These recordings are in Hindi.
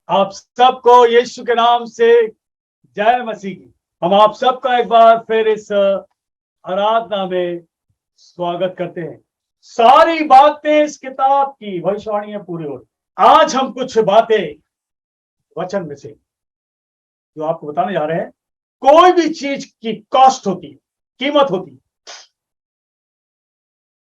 आप सबको यीशु के नाम से जय मसीह की। हम आप सबका एक बार फिर इस आराधना में स्वागत करते हैं। सारी बातें इस किताब की भविष्यवाणी में पूरी हो रही। आज हम कुछ बातें वचन में से जो आपको बताने जा रहे हैं। कोई भी चीज की कॉस्ट होती है, कीमत होती है।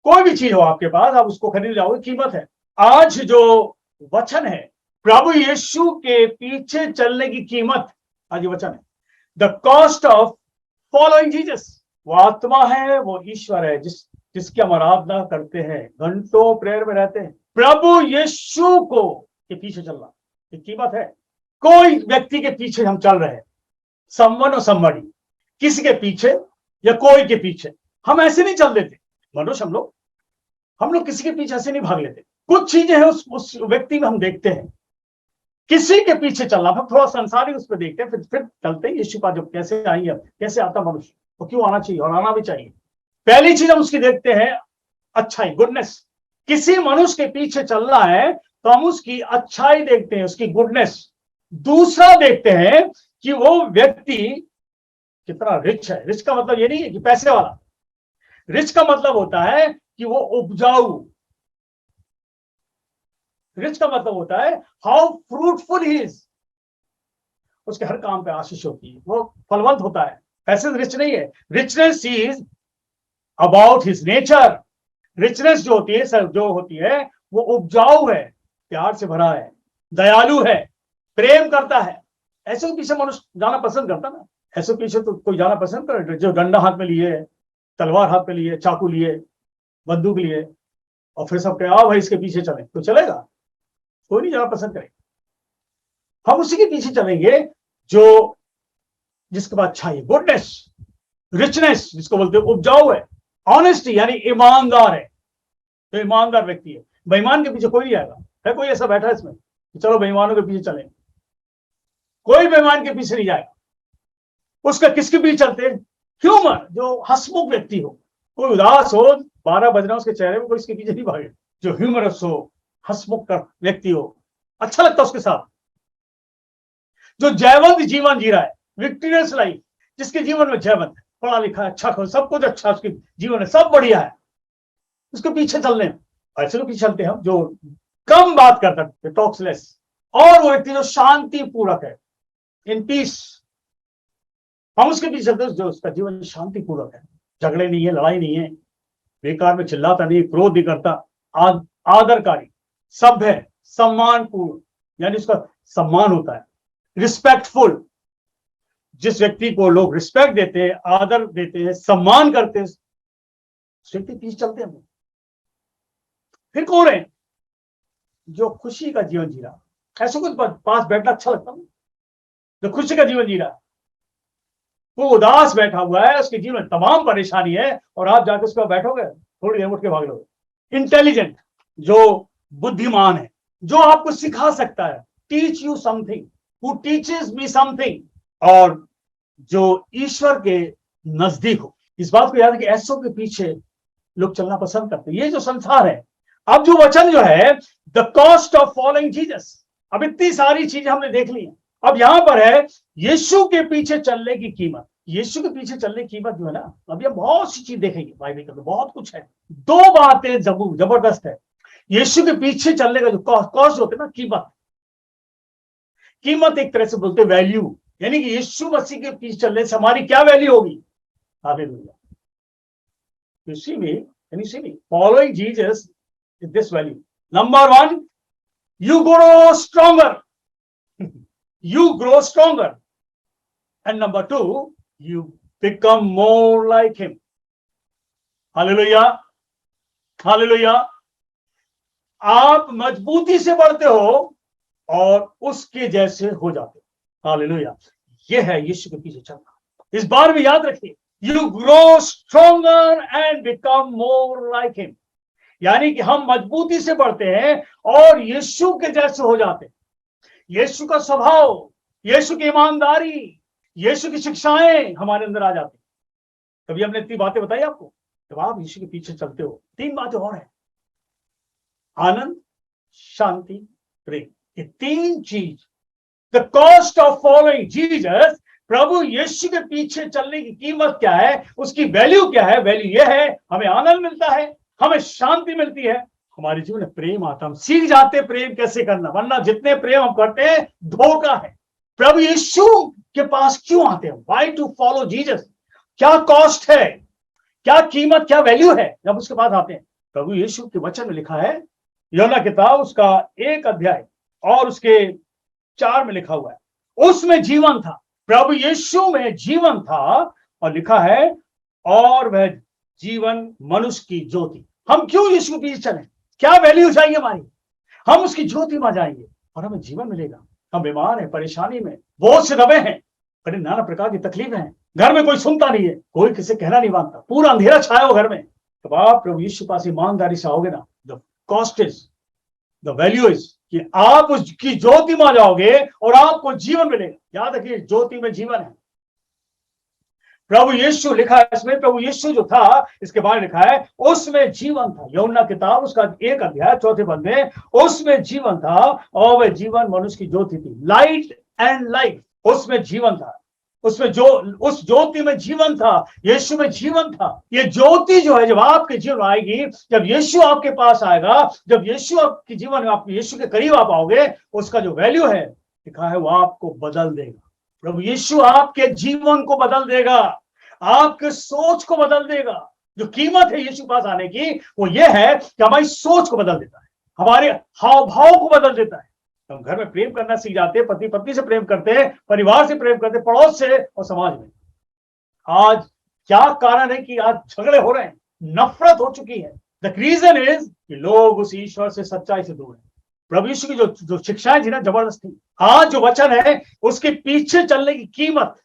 कोई भी चीज हो आपके पास, आप उसको खरीद जाओगे, कीमत है। आज जो वचन है, प्रभु यीशु के पीछे चलने की कीमत, आज ये वचन है, the cost of following Jesus. वो आत्मा है, वो ईश्वर है, जिसकी हम आराधना करते हैं, घंटों प्रेयर में रहते हैं। प्रभु यीशु को के पीछे चलना ये कीमत है। कोई व्यक्ति के पीछे हम चल रहे हैं, समवन और समबड़ी, किसी के पीछे या कोई के पीछे हम ऐसे नहीं चल देते। मनुष्य हम लोग किसी के पीछे ऐसे नहीं भाग लेते। कुछ चीजें हैं उस व्यक्ति में हम देखते हैं, किसी के पीछे चलना, फिर थोड़ा संसारी उस पर देखते हैं, फिर चलते हैं यीशु का, जो कैसे आएंगे, कैसे आता मनुष्य, वो क्यों आना चाहिए और आना भी चाहिए। पहली चीज हम उसकी देखते हैं, अच्छाई, गुडनेस। किसी मनुष्य के पीछे चलना है तो हम उसकी अच्छाई देखते हैं, उसकी गुडनेस। दूसरा देखते हैं कि वो व्यक्ति कितना रिच है। रिच का मतलब ये नहीं है कि पैसे वाला। रिच का मतलब होता है कि वो उपजाऊ। रिच का मतलब होता है हाउ फ्रूटफुल ही इज। उसके हर काम पे आशीष होती है, वो फलवंत होता है। पैसे रिच नहीं है। Richness is about his nature. Richness जो होती है, जो होती है, वो उपजाऊ है, प्यार से भरा है, दयालु है, प्रेम करता है। ऐसे के पीछे मनुष्य जाना पसंद करता ना। ऐसे पीछे तो कोई जाना पसंद करे जो डंडा हाथ में लिए, तलवार हाथ में लिए, चाकू लिए, बंदूक लिए, और फिर सब कहे आओ भाई इसके पीछे चले, तो चलेगा? कोई नहीं जाना पसंद करेगा। हम उसी के पीछे चलेंगे जो जिसके पास अच्छा है, गुडनेस, रिचनेस, जिसको बोलते हैं उपजाऊ है, ऑनेस्टी यानी ईमानदार है, जो ईमानदार व्यक्ति है। बेईमान के पीछे कोई नहीं आएगा। है कोई ऐसा बैठा है इसमें कि चलो बेईमानों के पीछे चले? कोई बेईमान के पीछे नहीं जाएगा। उसका किसके पीछे चलते हैं? ह्यूमर, जो हंसमुख व्यक्ति हो। कोई उदास हो, 12 बज रहा उसके चेहरे में, कोई इसके पीछे नहीं भागे। जो ह्यूमरस हो, हंसमुख का व्यक्ति हो, अच्छा लगता है उसके साथ। जो जयवंत जीवन जी रहा है, विक्टोरियस लाइफ, जिसके जीवन में जयवंत है, पढ़ा लिखा है, अच्छा, सब कुछ अच्छा, उसके जीवन में सब बढ़िया है, उसके पीछे चलने। ऐसे लोग पीछे चलते हैं हम, जो कम बात करता है, टॉक्सलेस। और वो व्यक्ति जो शांति पूर्वक है, इन पीस, हम उसके पीछे चलते हैं जो उसका जीवन शांति पूर्वक है। झगड़े नहीं है, लड़ाई नहीं है, बेकार में चिल्लाता नहीं, क्रोध नहीं करता, आदरकारी, सभ्य, सम्मानपूर्ण, यानी उसका सम्मान होता है, रिस्पेक्टफुल। जिस व्यक्ति को लोग रिस्पेक्ट देते हैं, आदर देते हैं, सम्मान करते हैं, उस व्यक्ति पीछे चलते हैं। फिर कौन है? जो खुशी का जीवन जी रहा। ऐसे कुछ पास बैठना अच्छा लगता है, जो खुशी का जीवन जी रहा है। वो उदास बैठा हुआ है, उसके जीवन में तमाम परेशानी है, और आप जाकर उसके पास बैठोगे, थोड़ी देर उठ के भाग लोगे। इंटेलिजेंट, जो बुद्धिमान है, जो आपको सिखा सकता है, teach you something, who teaches me something, और जो ईश्वर के नजदीक हो। इस बात को याद है कि ऐसों के पीछे लोग चलना पसंद करते हैं। ये जो संसार है, अब जो वचन जो है, the cost of following Jesus. अब इतनी सारी चीजें हमने देख ली हैं। अब यहां पर है यीशु के पीछे चलने की कीमत। यीशु के पीछे चलने की कीमत जो है ना, अभी हम बहुत सी चीज देखेंगे बाइबल में, बहुत कुछ है। दो बातें जबरदस्त है। यीशु के पीछे चलने का जो कॉस्ट होते है ना, कीमत। कीमत एक तरह से बोलते वैल्यू, यानी कि यीशु मसीह के पीछे चलने से हमारी क्या वैल्यू होगी? Hallelujah. You see me? Can you see me? Following Jesus is this value. Number one, you grow stronger. You grow stronger. And number two, you become more like him. Hallelujah. Hallelujah. आप मजबूती से बढ़ते हो और उसके जैसे हो जाते हो। हालेलुया। ये है यीशु के पीछे चलना। इस बार भी याद रखिए, you grow stronger and become more like him. यानी कि हम मजबूती से बढ़ते हैं और यीशु के जैसे हो जाते हैं। यीशु का स्वभाव, यीशु की ईमानदारी, यीशु की शिक्षाएं हमारे अंदर आ जाती। कभी हमने इतनी बातें बताई आपको? जब आप यीशु के पीछे चलते हो, 3 बातें और है, आनंद, शांति, प्रेम। ये 3 चीज the cost of following Jesus, प्रभु यीशु के पीछे चलने की कीमत क्या है, उसकी वैल्यू क्या है? वैल्यू यह है, हमें आनंद मिलता है, हमें शांति मिलती है, हमारे जीवन में प्रेम आता, हम सीख जाते प्रेम कैसे करना, वरना जितने प्रेम हम करते हैं धोखा है। प्रभु यीशु के पास क्यों आते हैं? Why to follow Jesus? क्या कॉस्ट है, क्या कीमत, क्या वैल्यू है जब उसके पास आते हैं? प्रभु यीशु के वचन में लिखा है, यूहन्ना किताब उसका 1 अध्याय और उसके 4 में लिखा हुआ है, उसमें जीवन था, प्रभु यीशु में जीवन था, और लिखा है और वह जीवन मनुष्य की ज्योति। हम क्यों यीशु के पीछे चलें? क्या वैल्यू चाहिए हमारी? हम उसकी ज्योति में जाएंगे और हमें जीवन मिलेगा। हम बीमार हैं, परेशानी में, बोझ से दबे हैं, बड़े नाना प्रकार की तकलीफें हैं, घर में कोई सुनता नहीं है, कोई किसी कहना नहीं मानता, पूरा अंधेरा छाया हो घर में, तो आप प्रभु यीशु पास ईमानदारी से आओगे ना, the cost is, the value is कि आप उसकी ज्योति में जाओगे और आपको जीवन मिलेगा। याद रखिए, ज्योति में जीवन है। प्रभु यीशु लिखा है इसमें, प्रभु यीशु जो था, इसके बारे में लिखा है, उसमें जीवन था। यूहन्ना किताब उसका 1 अध्याय 4 पद में, उसमें जीवन था और वह जीवन मनुष्य की ज्योति थी। लाइट एंड लाइफ, उसमें जीवन था, उसमें जो उस ज्योति में जीवन था, यीशु में जीवन था। ये ज्योति जो है जब आपके जीवन में आएगी, जब यीशु आपके पास आएगा, जब यीशु आपके जीवन में, आप यीशु के करीब आप आओगे, उसका जो वैल्यू है लिखा है वो आपको बदल देगा। प्रभु यीशु आपके जीवन को बदल देगा, आपके सोच को बदल देगा। जो कीमत है यीशु के पास आने की वो ये है कि हमारी सोच को बदल देता है, हमारे हाव भाव को बदल देता है। हम घर में प्रेम करना सीख जाते हैं, पति पत्नी से प्रेम करते हैं, परिवार से प्रेम करते हैं, पड़ोस से और समाज में। आज क्या कारण है कि आज झगड़े हो रहे हैं, नफरत हो चुकी है? द रीजन इज कि लोग उस ईश्वर से, सच्चाई से दूर है। प्रभु यीशु की जो शिक्षाएं थी ना, जबरदस्ती। आज जो वचन है उसके पीछे चलने की कीमत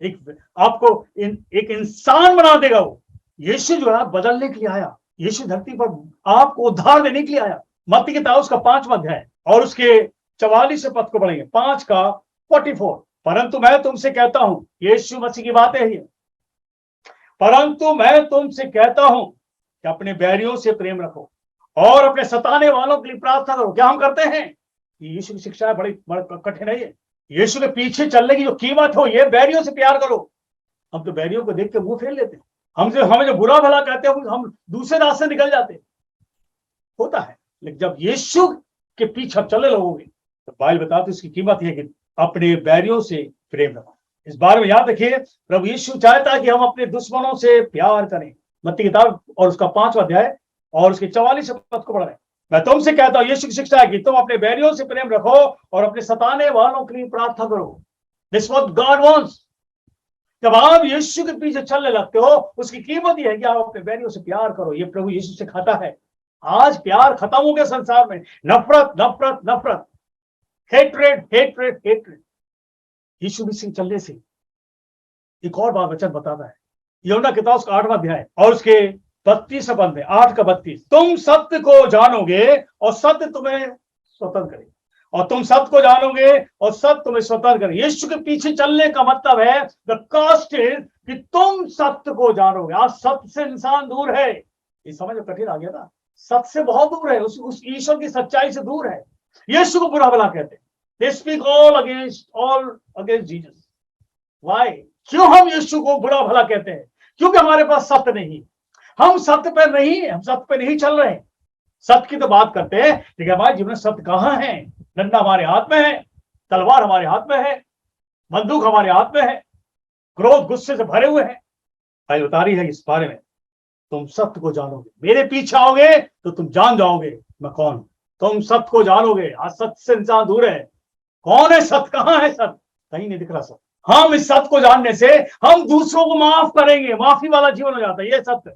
आपको एक इंसान बना देगा। वो यीशु जो है बदलने के लिए आया, यीशु धरती पर आपको उद्धार देने के लिए आया। मत्ती की किताब उसका 5वां अध्याय और उसके 44 पद को पढ़ेंगे, 5 का 44। परंतु मैं तुमसे कहता हूं, यीशु मसीह की बातें हैं, परंतु मैं तुमसे कहता हूं कि अपने बैरियों से प्रेम रखो और अपने सताने वालों के लिए प्रार्थना करो। क्या हम करते हैं? यीशु की शिक्षा बड़ी कठिन है। ये यीशु के पीछे चलने की जो कीमत हो, ये बैरियों से प्यार करो। हम तो बैरियों को देख के मुंह फेर लेते हैं, हमें जो बुरा भला कहते हैं हम दूसरे रास्ते निकल जाते हैं। होता है, लेकिन जब यीशु के पीछे चले लगोगे तो बाइबल बताती है इसकी कीमत है कि अपने बैरियों से प्रेम रखो। इस बारे में याद रखिए, प्रभु यीशु चाहता है कि हम अपने दुश्मनों से प्यार करें। मत्ती किताब और उसका 5वां अध्याय और उसके 44 पद को पढ़ रहे हैं। मैं तुमसे कहता हूं, यीशु की शिक्षा है कि तुम अपने बैरियों से प्रेम रखो और अपने सताने वालों के लिए प्रार्थना करो। This what God wants. जब आप यीशु के पीछे चलने लगते हो, उसकी कीमत यह है कि आप अपने बैरियों से प्यार करो। ये प्रभु यीशु सिखाता है। आज प्यार खत्म हो गया संसार में, नफरत नफरत नफरत, हेट्रेड हेट्रेड हेट्रेड। यीशु मसीह चलने से एक और बात वचन बताता है, यूहन्ना किताब उसका 8वां अध्याय और उसके 32 पद में, 8 का 32, तुम सत्य को जानोगे और सत्य तुम्हें स्वतंत्र करेगा, और तुम सत्य को जानोगे और सत्य तुम्हें स्वतंत्र करेगा। यीशु के पीछे चलने का मतलब है, द कॉस्ट इज कि तुम सत्य को जानोगे। आज सत्य से इंसान दूर है। ये समझ में कठिन आ गया ना, सत्य से बहुत दूर है, उस ईश्वर की सच्चाई से दूर है। यीशु को बुरा भला कहते हैं। They speak all against Jesus. Why? क्यों हम यीशु को बुरा भला कहते हैं? क्योंकि हमारे पास सत्य नहीं, हम सत्य पे नहीं चल रहे। सत्य की तो बात करते हैं, लेकिन हमारे जीवन में सत्य कहां है? डंडा हमारे हाथ में है, तलवार हमारे हाथ में है, बंदूक हमारे हाथ में है, क्रोध गुस्से से भरे हुए हैं। भाई बता रही है इस बारे में, तुम सत्य को जानोगे, मेरे पीछे आओगे तो तुम जान जाओगे मैं कौन हूं। तुम सत्य को जानोगे। आज सत्य से इंसान दूर है। कौन है सत्य? कहां है सत्य? कहीं नहीं दिख रहा सत्य। हम इस सत्य को जानने से हम दूसरों को माफ करेंगे, माफी वाला जीवन हो जाता है। ये सत्य,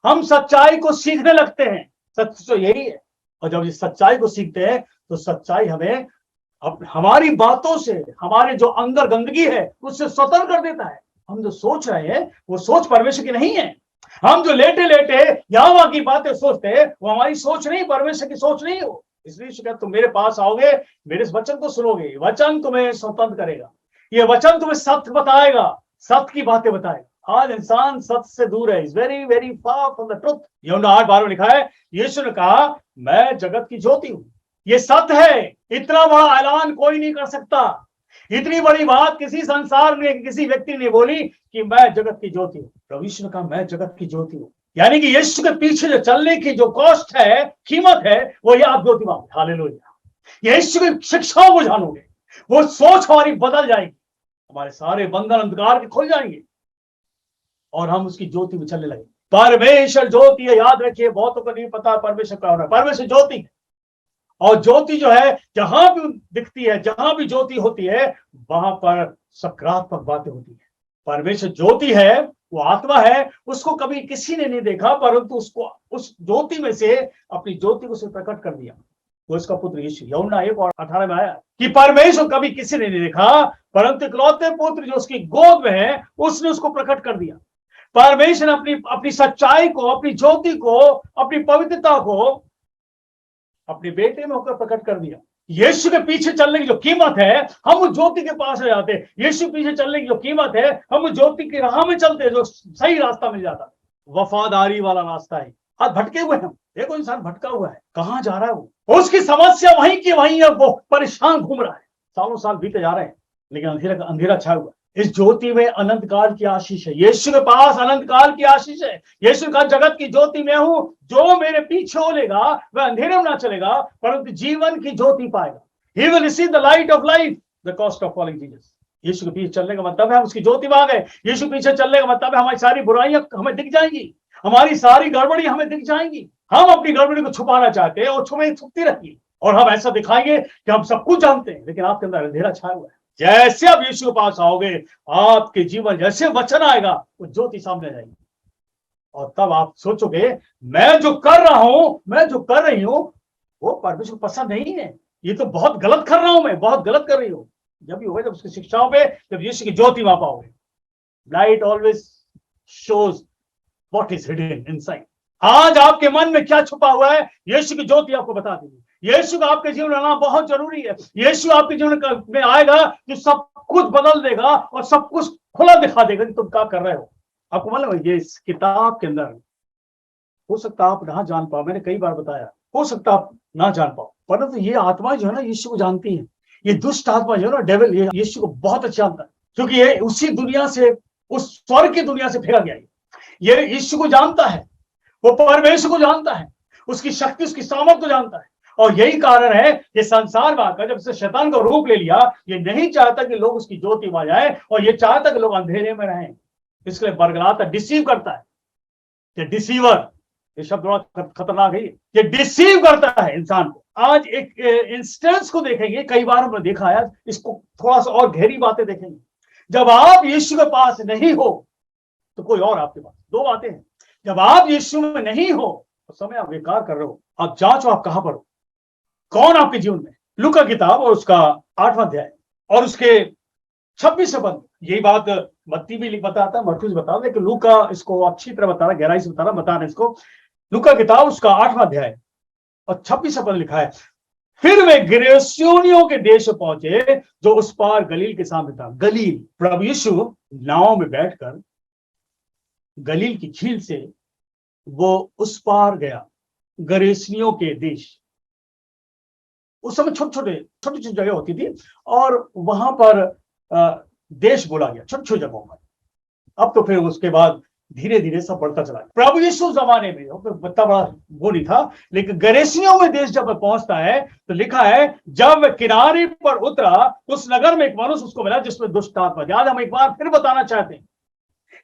हम सच्चाई को सीखने लगते हैं। सत्य तो यही है। और जब इस सच्चाई को सीखते हैं तो सच्चाई हमें हमारी बातों से, हमारे जो अंदर गंदगी है उससे स्वतंत्र कर देता है। हम जो सोच रहे हैं वो सोच परमेश्वर की नहीं है। हम जो लेटे लेटे यहाँ वहां की बातें सोचते हैं वो हमारी सोच नहीं, परमेश्वर की सोच नहीं हो। इसलिए शिकायत, तुम मेरे पास आओगे, मेरे इस वचन को सुनोगे, वचन तुम्हें स्वतंत्र करेगा, ये वचन तुम्हें सत्य बताएगा, सत्य की बातें बताएगा। आज इंसान सत्य से दूर है, is very very far from the truth. यूहन्ना 8:12 लिखा है, यीशु ने कहा मैं जगत की ज्योति हूं। ये सत्य है। इतना बड़ा ऐलान कोई नहीं कर सकता। इतनी बड़ी बात किसी संसार ने, किसी व्यक्ति ने बोली कि मैं जगत की ज्योति हूं। प्रभु यीशु ने कहा मैं जगत की ज्योति हूं, यानी कि यीशु के पीछे जो चलने की जो कॉस्ट है, कीमत है, वो ये आप ज्योति मांगे। हालेलुया। यीशु की शिक्षाओं को जानोगे, वो सोच हमारी बदल जाएगी, हमारे सारे बंधन अंधकार के खुल जाएंगे और हम उसकी ज्योति में चलने लगेंगे। परमेश्वर ज्योति है, याद रखिए। बहुतों को नहीं पता परमेश्वर क्या हो रहा है। परमेश्वर ज्योति है, और ज्योति जो है जहां भी दिखती है, जहां भी ज्योति होती है, वहां पर सकारात्मक बातें होती है। परमेश्वर ज्योति है, वो आत्मा है, उसको कभी किसी ने नहीं देखा, परंतु उसको उस ज्योति में से अपनी ज्योति को उसे प्रकट कर दिया। वो इसका पुत्र यीशु। यूहन्ना 1:18 में आया कि परमेश्वर कभी किसी ने नहीं देखा, परंतु इकलौते पुत्र जो उसकी गोद में है, उसने उसको प्रकट कर दिया। परमेश्वर ने अपनी सच्चाई को, अपनी ज्योति को, अपनी पवित्रता को अपने बेटे में होकर प्रकट कर दिया। यीशु के पीछे चलने की जो कीमत है, हम उस ज्योति के पास आ जाते हैं। यीशु पीछे चलने की जो कीमत है, हम उस ज्योति की राह में चलते हैं, जो सही रास्ता मिल जाता है। वफादारी वाला रास्ता है। आज भटके हुए हम, देखो इंसान भटका हुआ है, कहां जा रहा है वो? उसकी समस्या वहीं की वहीं है, वो परेशान घूम रहा है। सालों साल बीते जा रहे हैं, लेकिन अंधेरा छाया हुआ है। इस ज्योति में अनंत काल की आशीष है। यीशु के पास अनंत काल की आशीष है। यीशु का जगत की ज्योति मैं हूं, जो मेरे पीछे होलेगा वह अंधेरे में ना चलेगा, परंतु जीवन की ज्योति पाएगा। He will receive the light of life, the cost of following Jesus. यीशु के पीछे चलने का मतलब है हम उसकी ज्योति में आ गए। यीशु पीछे चलने का मतलब है हमारी सारी बुराइयां हमें दिख जाएंगी, हमारी सारी गड़बड़ी हमें दिख जाएंगी। हम अपनी गड़बड़ी को छुपाना चाहते हैं और छुपती रहेगी, और हम ऐसा दिखाएंगे कि हम सब कुछ जानते हैं, लेकिन आपके अंदर अंधेरा छाया हुआ है। जैसे आप यीशु के पास आओगे, आपके जीवन जैसे वचन आएगा, वो ज्योति सामने जाएगी, और तब आप सोचोगे मैं जो कर रहा हूं, मैं जो कर रही हूं, वो परमेश्वर को पसंद नहीं है। ये तो बहुत गलत कर रहा हूं, मैं बहुत गलत कर रही हूं। जब भी होगा, जब उसकी शिक्षाओं पे, जब यीशु की ज्योति वहां पाओगे। Light always shows what is hidden inside. आज आपके मन में क्या छुपा हुआ है, यीशु की ज्योति आपको बता देगी। यीशु का आपके जीवन में आना बहुत जरूरी है। यीशु आपके जीवन में आएगा तो सब कुछ बदल देगा और सब कुछ खुला दिखा देगा कि तुम क्या कर रहे हो। आपको मालूम है, ये इस किताब के अंदर हो सकता आप ना जान पाओ, मैंने कई बार बताया, हो सकता आप ना जान पाओ, परंतु ये आत्मा जो है ना, यीशु को जानती है। ये दुष्ट आत्मा जो है ना, डेविल, ये यीशु को बहुत अच्छा जानता है, क्योंकि ये उसी दुनिया से, उस स्वर्ग की दुनिया से फेंका गया है। ये यीशु को जानता है, वो परमेश्वर को जानता है, उसकी शक्ति, उसकी सामर्थ को जानता है। और यही कारण है ये संसार में आकर, जब से शैतान का रूप ले लिया, ये नहीं चाहता कि लोग उसकी ज्योति में जाए, और ये चाहता कि लोग अंधेरे में रहें। इसलिए बरगलाता, डिसीव करता है। ये डिसीवर, ये शब्द बड़ा खतरनाक है। ये डिसीव करता है इंसान को। आज एक इंस्टेंस को देखेंगे, कई बार हमने देखा है, इसको थोड़ा सा और गहरी बातें देखेंगे। जब आप यीशु के पास नहीं हो तो कोई और आपके पास। दो बातें हैं, जब आप यीशु में नहीं हो तो समय आप बेकार कर रहे हो। आप जांचो आप कहां पर हो, कौन आपके जीवन में। लूका किताब और उसका 8वां अध्याय और उसके 26 पद, यही बात मत्ती भी बताता है, मरकुस बताता है, लेकिन लूका इसको अच्छी तरह बता रहा, गहराई से बता रहा इसको। लूका किताब उसका 8वां अध्याय और 26 पद लिखा है, फिर वे गिरसेनियों के देश पहुंचे जो उस पार गलील के सामने था। गलील, प्रभु यीशु नाव में बैठकर गलील की झील से वो उस पार गया, गिरसेनियों के देश। उस समय छोटी जगह होती थी और वहां पर देश बोला गया, छोटी जगहों पर। अब तो फिर उसके बाद धीरे धीरे सब बढ़ता चला। प्रभु यीशु जमाने में इतना बड़ा वो नहीं था, लेकिन गिरसेनियों में देश जब पहुंचता है तो लिखा है, जब किनारे पर उतरा उस नगर में एक मनुष्य उसको मिला जिसमें दुष्ट आत्मा। याद हम एक बार फिर बताना चाहते हैं,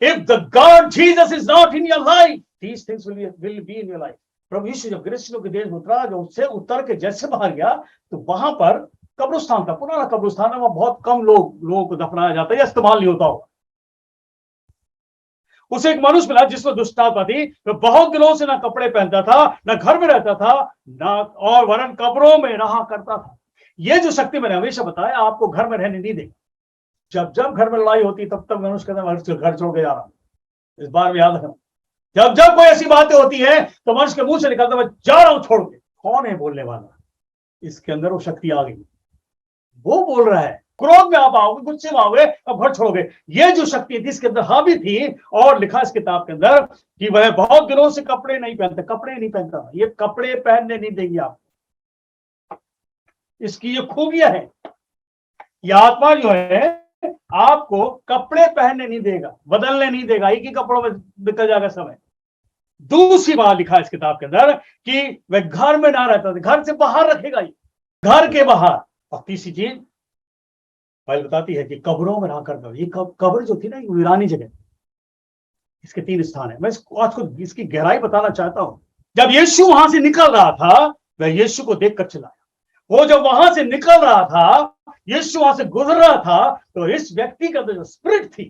if the God Jesus is not in your life, these things will be in your life. प्रभु यीशु जब गिरसेनियों के देश में उतरा, जो उससे उतर के जैसे बाहर गया, तो वहां पर कब्रिस्तान था, पुराना कब्रिस्तान है, वहां बहुत कम लोगों को दफनाया जाता है या इस्तेमाल नहीं होता होगा। उसे एक मनुष्य मिला जिसमें दुष्ट आत्मा थी। वो बहुत दिनों से ना कपड़े पहनता था, ना घर में रहता था, ना और वरन कब्रों में रहा करता था। ये जो शक्ति मैंने हमेशा बताया, आपको घर में रहने नहीं देगी। जब जब घर में लड़ाई होती तब तब मनुष्य कहता घर छोड़ के जा रहा। इस बार भी याद रखना, जब जब कोई ऐसी बातें होती है तो मनुष्य के मुंह से निकलता मैं जा रहा हूं छोड़ के। कौन है बोलने वाला? इसके अंदर वो शक्ति आ गई, वो बोल रहा है। क्रोध में आप आओगे, गुस्से में आओगे, अब घर छोड़ोगे। ये जो शक्ति थी इसके अंदर हावी थी, और लिखा इस किताब के अंदर कि वह बहुत दिनों से कपड़े नहीं पहनता। ये कपड़े पहनने नहीं देगी आप। इसकी ये खूबियां है। ये आत्मा जो है आपको कपड़े पहनने नहीं देगा, बदलने नहीं देगा, एक ही कपड़ों में बिता जाएगा समय। दूसरी बात लिखा है इस किताब के अंदर कि वह घर में ना रहता था, घर से बाहर रखेगा, ये घर के बाहर। और तीसरी चीज बाइबल बताती है कि कब्रों में रहा करता। ये कब्र जो थी ना, ये वीरानी जगह। इसके 3 स्थान है। मैं आज को इसकी गहराई बताना चाहता हूं। जब यीशु वहां से निकल रहा था, वह यीशु को देखकर चिल्लाया। वो जब वहां से निकल रहा था, यीशु वहां से गुजर रहा था, तो इस व्यक्ति का जो स्पिरिट थी,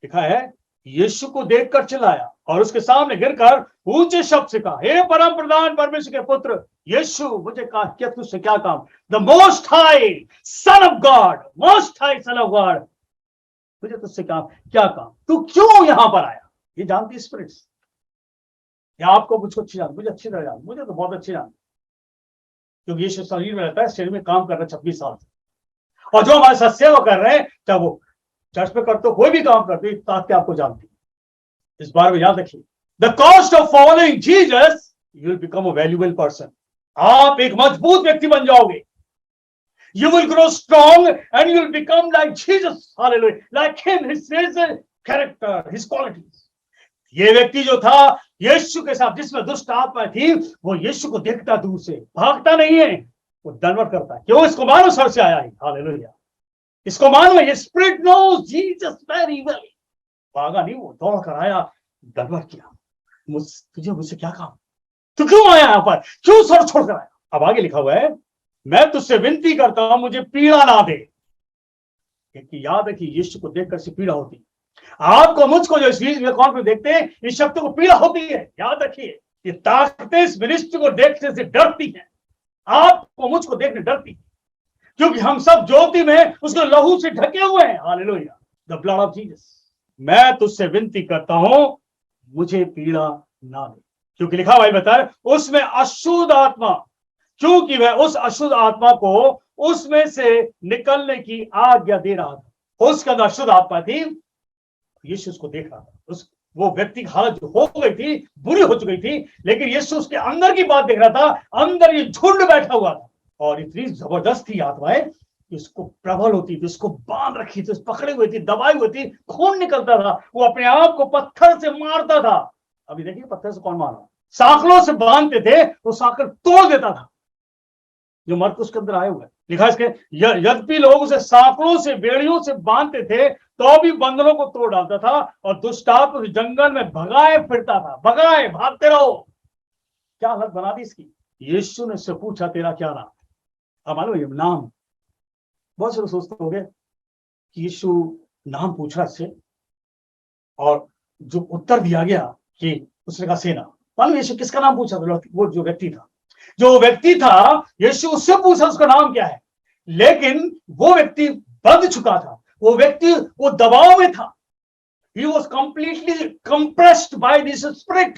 लिखा है यीशु को देखकर चिल्लाया और उसके सामने गिरकर ऊंचे शब्द से कहा, हे परम प्रधान परमेश्वर के पुत्र यीशु, मुझे कहा क्या तुझसे क्या काम? The most high son of God, most high son of God, मुझे तुझसे क्या काम? तू क्यों यहां पर आया? ये जानती स्पिरिट्स, या आपको मुझको अच्छी जान, मुझे अच्छी तरह जान, मुझे तो बहुत अच्छी जान, क्योंकि यीशु शरीर में रहता है, शरीर में काम कर रहा है 26 साल से। और जो हमारे साथ सेवा कर रहे हैं, चाहे वो चर्च पे करते हो, कोई भी काम करते हो, ताकि आपको जानती है। इस बारे में याद रखिए, the cost of following Jesus, you will become a valuable person. आप एक मजबूत व्यक्ति बन जाओगे। You will grow strong and you will become like Jesus. Hallelujah. Like him, his character, his qualities. ये व्यक्ति जो था यीशु के साथ, जिसमें दुष्ट आत्मा थी, वो यीशु को देखता दूर से, भागता नहीं है, वो दंडवत करता है। क्यों? इसको मालूम सर से आया है। हालेलुया। इसको मालूम है, ये spirit knows Jesus very well. भागा नहीं, वो दौड़ कर आया, दंडवत किया। तुझे मुझसे क्या काम? तू क्यों आया यहां पर? क्यों सर छोड़कर आया? अब आगे लिखा हुआ है, मैं तुझसे विनती करता हूं, मुझे पीड़ा ना दे। क्योंकि याद है कि यीशु को देखकर से पीड़ा होती है। आपको मुझको जो इस कौन पे देखते हैं, इस शब्द को पीड़ा होती है। याद रखिए, ये ताकतें इस मिनिस्ट्री को देखने से डरती हैं। आपको मुझको देखने डरती है, क्योंकि हम सब ज्योति में उसके लहू से ढके हुए हैं। Hallelujah, the blood of Jesus. मैं तुझसे विनती करता हूं, मुझे पीड़ा ना दे। क्योंकि लिखा हुआ बता है, उसमें अशुद्ध आत्मा, क्योंकि वह उस अशुद्ध आत्मा को उसमें से निकलने की आज्ञा दे रहा था। उसके अंदर अशुद्ध आत्मा थी। यीशु उसको देख रहा था। वो व्यक्ति की हालत जो हो गई थी, बुरी हो चुकी थी, लेकिन यीशु उसके अंदर की बात देख रहा था। अंदर ये झुंड बैठा हुआ था और इतनी जबरदस्त थी आत्माएं कि उसको प्रबल होती थी, उसको बांध रखी थी, पकड़ी हुई थी, दबाई हुई थी, खून निकलता था। वो अपने आप को पत्थर से मारता था। अभी देखिए पत्थर से कौन मारा? सांकलों से बांधते थे, वो सांकल तोड़ देता था जो मर्द उसके अंदर आए हुए। लिखा इसके, यद्यपि लोग उसे सांकलों से, बेड़ियों से बांधते थे, तो भी बंधनों को तोड़ डालता था और दुष्टात्मा उस जंगल में भगाए फिरता था। भगाए, भागते रहो। क्या हालत बना दी इसकी। यीशु ने उससे पूछा, तेरा क्या नाम? अब मालूम ये नाम, बहुत से लोग सोचते होंगे कि यीशु नाम पूछा इससे, और जो उत्तर दिया गया कि उसने कहा सेना। मालूम यीशु किसका नाम पूछा था? वो जो व्यक्ति था, यीशु उससे पूछा उसका नाम क्या है, लेकिन वो व्यक्ति बंध चुका था। वो व्यक्ति वो दबाव में था। He was completely compressed by this spirit.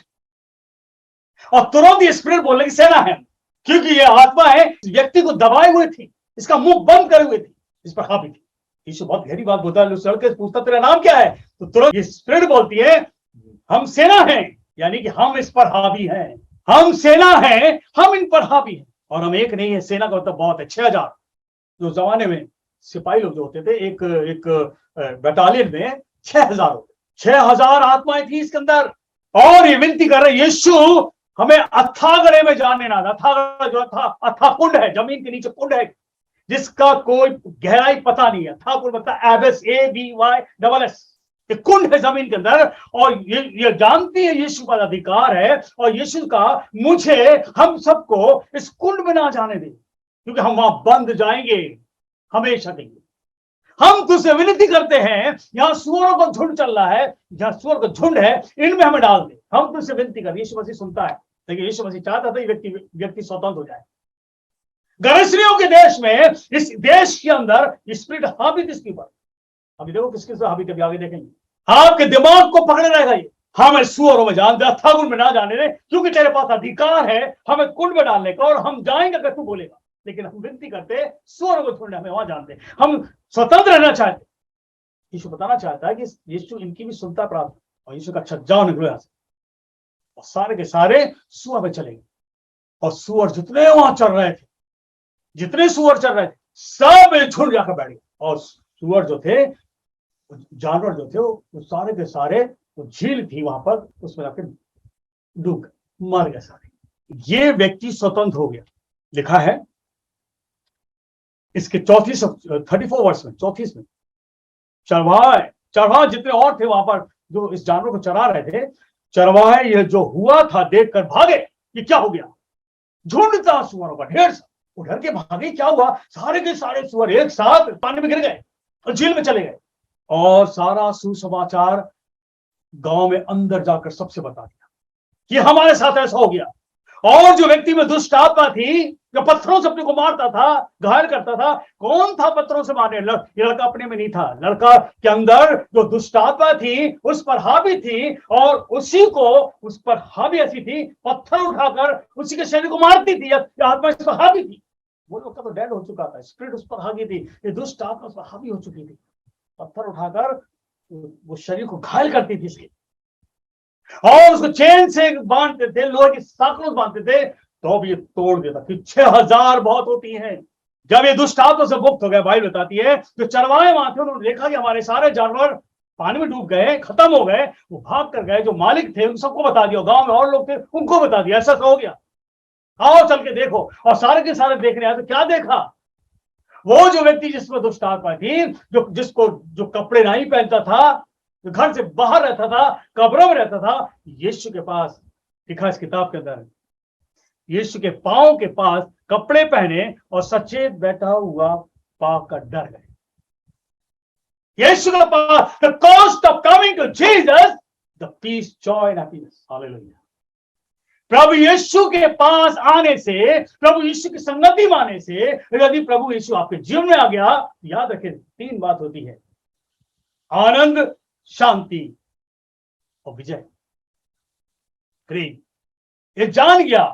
और तुरंत ये स्पिरिट बोलने की सेना है, क्योंकि ये आत्मा है व्यक्ति को दबाए हुए थी, इसका मुंह बंद करे हुए थी, इस पर हावी थी। यीशु बहुत गहरी बात बोलता है, लड़के पूछता तेरा नाम क्या है, तो तुरंत ये स्पिरिट बोलती है हम सेना हैं, यानी कि हम इस पर हावी हैं। हम सेना हैं, हम इन पर हावी हैं। और हम एक नहीं है, सेना का मतलब बहुत है 6000। जो जमाने में सिपाही लोग जो होते थे, एक बटालियन में 6000 होते, 6000 आत्माएं थी इसके अंदर। और ये विनती कर रहे, यीशु हमें अथागरे में जाने ना। अथागरा जो अथा कुंड है, जमीन के नीचे कुंड है जिसका कोई गहराई पता नहीं है। अथाकुंड मतलब एबस, ABYSS, कुंड है जमीन के अंदर। और ये जानती है यीशु का अधिकार है, और यीशु का मुझे हम सबको इस कुंड में ना जाने दे, क्योंकि हम वहां बंद जाएंगे हमेशा के लिए। हम तुझसे विनती करते हैं, यहां सुअरों का झुंड चल रहा है, जहां सुअर का झुंड है, इनमें हमें डाल दे। हम तुझसे विनती कर। यीशु मसीह सुनता है, लेकिन यीशु मसीह चाहता था व्यक्ति स्वतंत्र हो जाए। गरस्रियों के देश में, इस देश के अंदर स्पिरिट हावी थी इसके ऊपर। अभी देखो किसके से हावी, कभी आगे देखेंगे। आपके दिमाग को पकड़े रहेगा ये, हमें सुअरों में जान दे, अथाकुंड में ना जाने दे, क्योंकि तेरे पास अधिकार है हमें कुंड में डालने का, और हम जाएंगे अगर तू बोलेगा। लेकिन हम विनती करते, सुअरों को छोड़ने हमें वहां जानते, हम स्वतंत्र रहना चाहते। यीशु बताना चाहता है कि यीशु इनकी भी सुनता प्राप्त। और यीशु का, अच्छा जाओ निकलो यहां से। और सारे के सारे सुअर में चले गए, और सुअर जितने वहां चल रहे थे, जितने सुअर चल रहे थे सब एक झुंड जाकर बैठ गए, और सुअर जो थे, जानवर जो थे, वो सारे के सारे, वो झील थी वहां पर, उसमें जाकर डूब गए, मर गए सारे। ये व्यक्ति स्वतंत्र हो गया। लिखा है इसके 34 वर्ष में, 34 में, चरवाहे जितने और थे वहां पर जो इस जानवर को चरा रहे थे, चरवाहे ये जो हुआ था देखकर भागे कि क्या हो गया। झुंड था सुअरों का, ढेर सा, वो डर के भागे। क्या हुआ, सारे के सारे सुअर एक साथ पानी में गिर गए और झील में चले गए, और सारा सुसमाचार गांव में अंदर जाकर सबसे बता दिया कि हमारे साथ ऐसा हो गया। और जो व्यक्ति में दुष्ट आत्मा थी, जो पत्थरों से अपने को मारता था, घायल करता था, कौन था पत्थरों से मारने? ये लड़का अपने में नहीं था, लड़का के अंदर जो दुष्ट आत्मा थी उस पर हावी थी, और उसी को, उस पर हावी ऐसी थी, पत्थर उठाकर उसी के शरीर को मारती थी। आत्मा इस पर हावी थी, वो लोग का तो डेड हो चुका था, स्पिरिट उस पर हावी थी, ये दुष्ट आत्मा उस पर हावी हो चुकी थी, पत्थर उठाकर वो शरीर को घायल करती थी इसके, और उसको चेन से बांधते थे, लोहे की साखों बांधते थे, तो भी ये तोड़ देता कि 6000 बहुत होती हैं। जब ये दुष्ट आत्मा से मुक्त हो गया, बाइबल बताती है, तो चरवाहे वहां थे, उन्होंने देखा कि हमारे सारे जानवर पानी में डूब गए, खत्म हो गए, वो भाग कर गए। जो मालिक थे उन सबको बता दिया, गांव में और लोग थे उनको बता दिया ऐसा हो गया, आओ चल के देखो। और सारे के सारे देखने आए, तो क्या देखा, वो जो व्यक्ति जिसमें दुष्ट आत्मा थी, जो कपड़े नहीं पहनता था, जो घर से बाहर रहता था, कब्रों में रहता था, यीशु के पास, लिखा इस किताब के अंदर, यीशु के पांव के पास कपड़े पहने और सचेत बैठा हुआ पाकर डर गए। यीशु के पास, the cost of coming to Jesus, the peace, joy and happiness. हालेलुया। प्रभु यीशु के पास आने से, प्रभु यीशु की संगति में आने से, यदि प्रभु यीशु आपके जीवन में आ गया, याद रखें 3 बात होती है, आनंद, शांति और विजय। ये जान गया,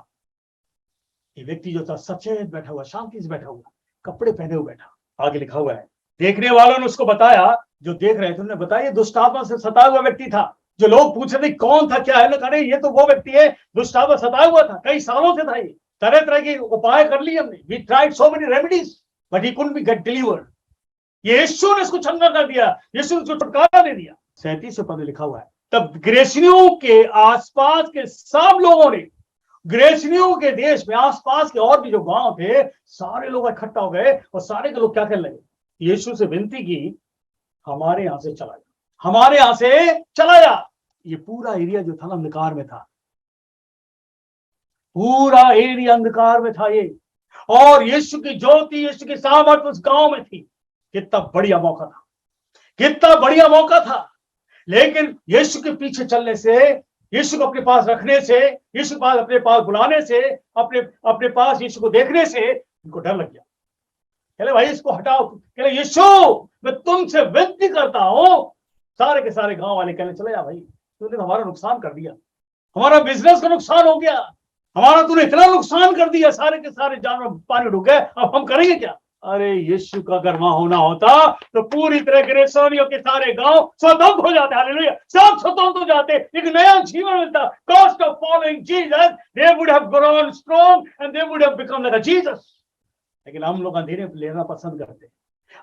ये व्यक्ति जो था सचेत बैठा हुआ, शांति से बैठा हुआ, कपड़े पहने हुए बैठा। आगे लिखा हुआ है, देखने वालों ने उसको बताया, जो देख रहे थे उन्होंने बताया दुष्ट आत्मा से सताया हुआ व्यक्ति था। जो लोग पूछ रहे थे कौन था, क्या है, लोग अरे ये तो वो व्यक्ति है, दुष्ट आत्मा सताया हुआ था, कई सालों से था ये, तरह तरह के उपाय कर लिए हमने, we tried so many remedies but he couldn't be get delivered. यीशु ने इसको चंगा कर दिया, यीशु ने उसको छुटकारा दे दिया। 37 पद लिखा हुआ है, तब ग्रेसनियों के आसपास के सब लोगों ने, ग्रेसनियों के देश में आसपास के और भी जो गांव थे, सारे लोग इकट्ठा हो गए, और सारे के लोग क्या करने लगे, यीशु से विनती की, हमारे यहां से चला जा, हमारे यहां से चला जा। ये पूरा एरिया जो था ना अंधकार में था, पूरा एरिया अंधकार में था ये, और यीशु की ज्योति, यीशु की सामर्थ उस गांव में थी। कितना बढ़िया मौका था, कितना बढ़िया मौका था। लेकिन यीशु के पीछे चलने से, यीशु को अपने पास रखने से, यीशु को अपने पास बुलाने से, अपने पास यीशु को देखने से उनको डर लग गया। कहले भाई इसको हटाओ, कहले यीशु मैं तुमसे विनती करता हूं। सारे के सारे गांव वाले कहने चले जा भाई, तूने हमारा नुकसान कर दिया, हमारा बिजनेस का नुकसान हो गया, हमारा तूने इतना नुकसान कर दिया, सारे के सारे जानवर पानी डूब गए, अब हम करेंगे क्या। अरे यीशु का अगर वहां होना होता तो पूरी तरह ग्रेसनियों के सारे गांव स्वतंत्र हो जाते, हालेलुया, सब स्वतंत्र हो जाते, एक नया जीवन मिलता। Cost of following Jesus, they would have grown strong and they would have become like Jesus. लेकिन हम लोग अंधेरे लेना पसंद करते,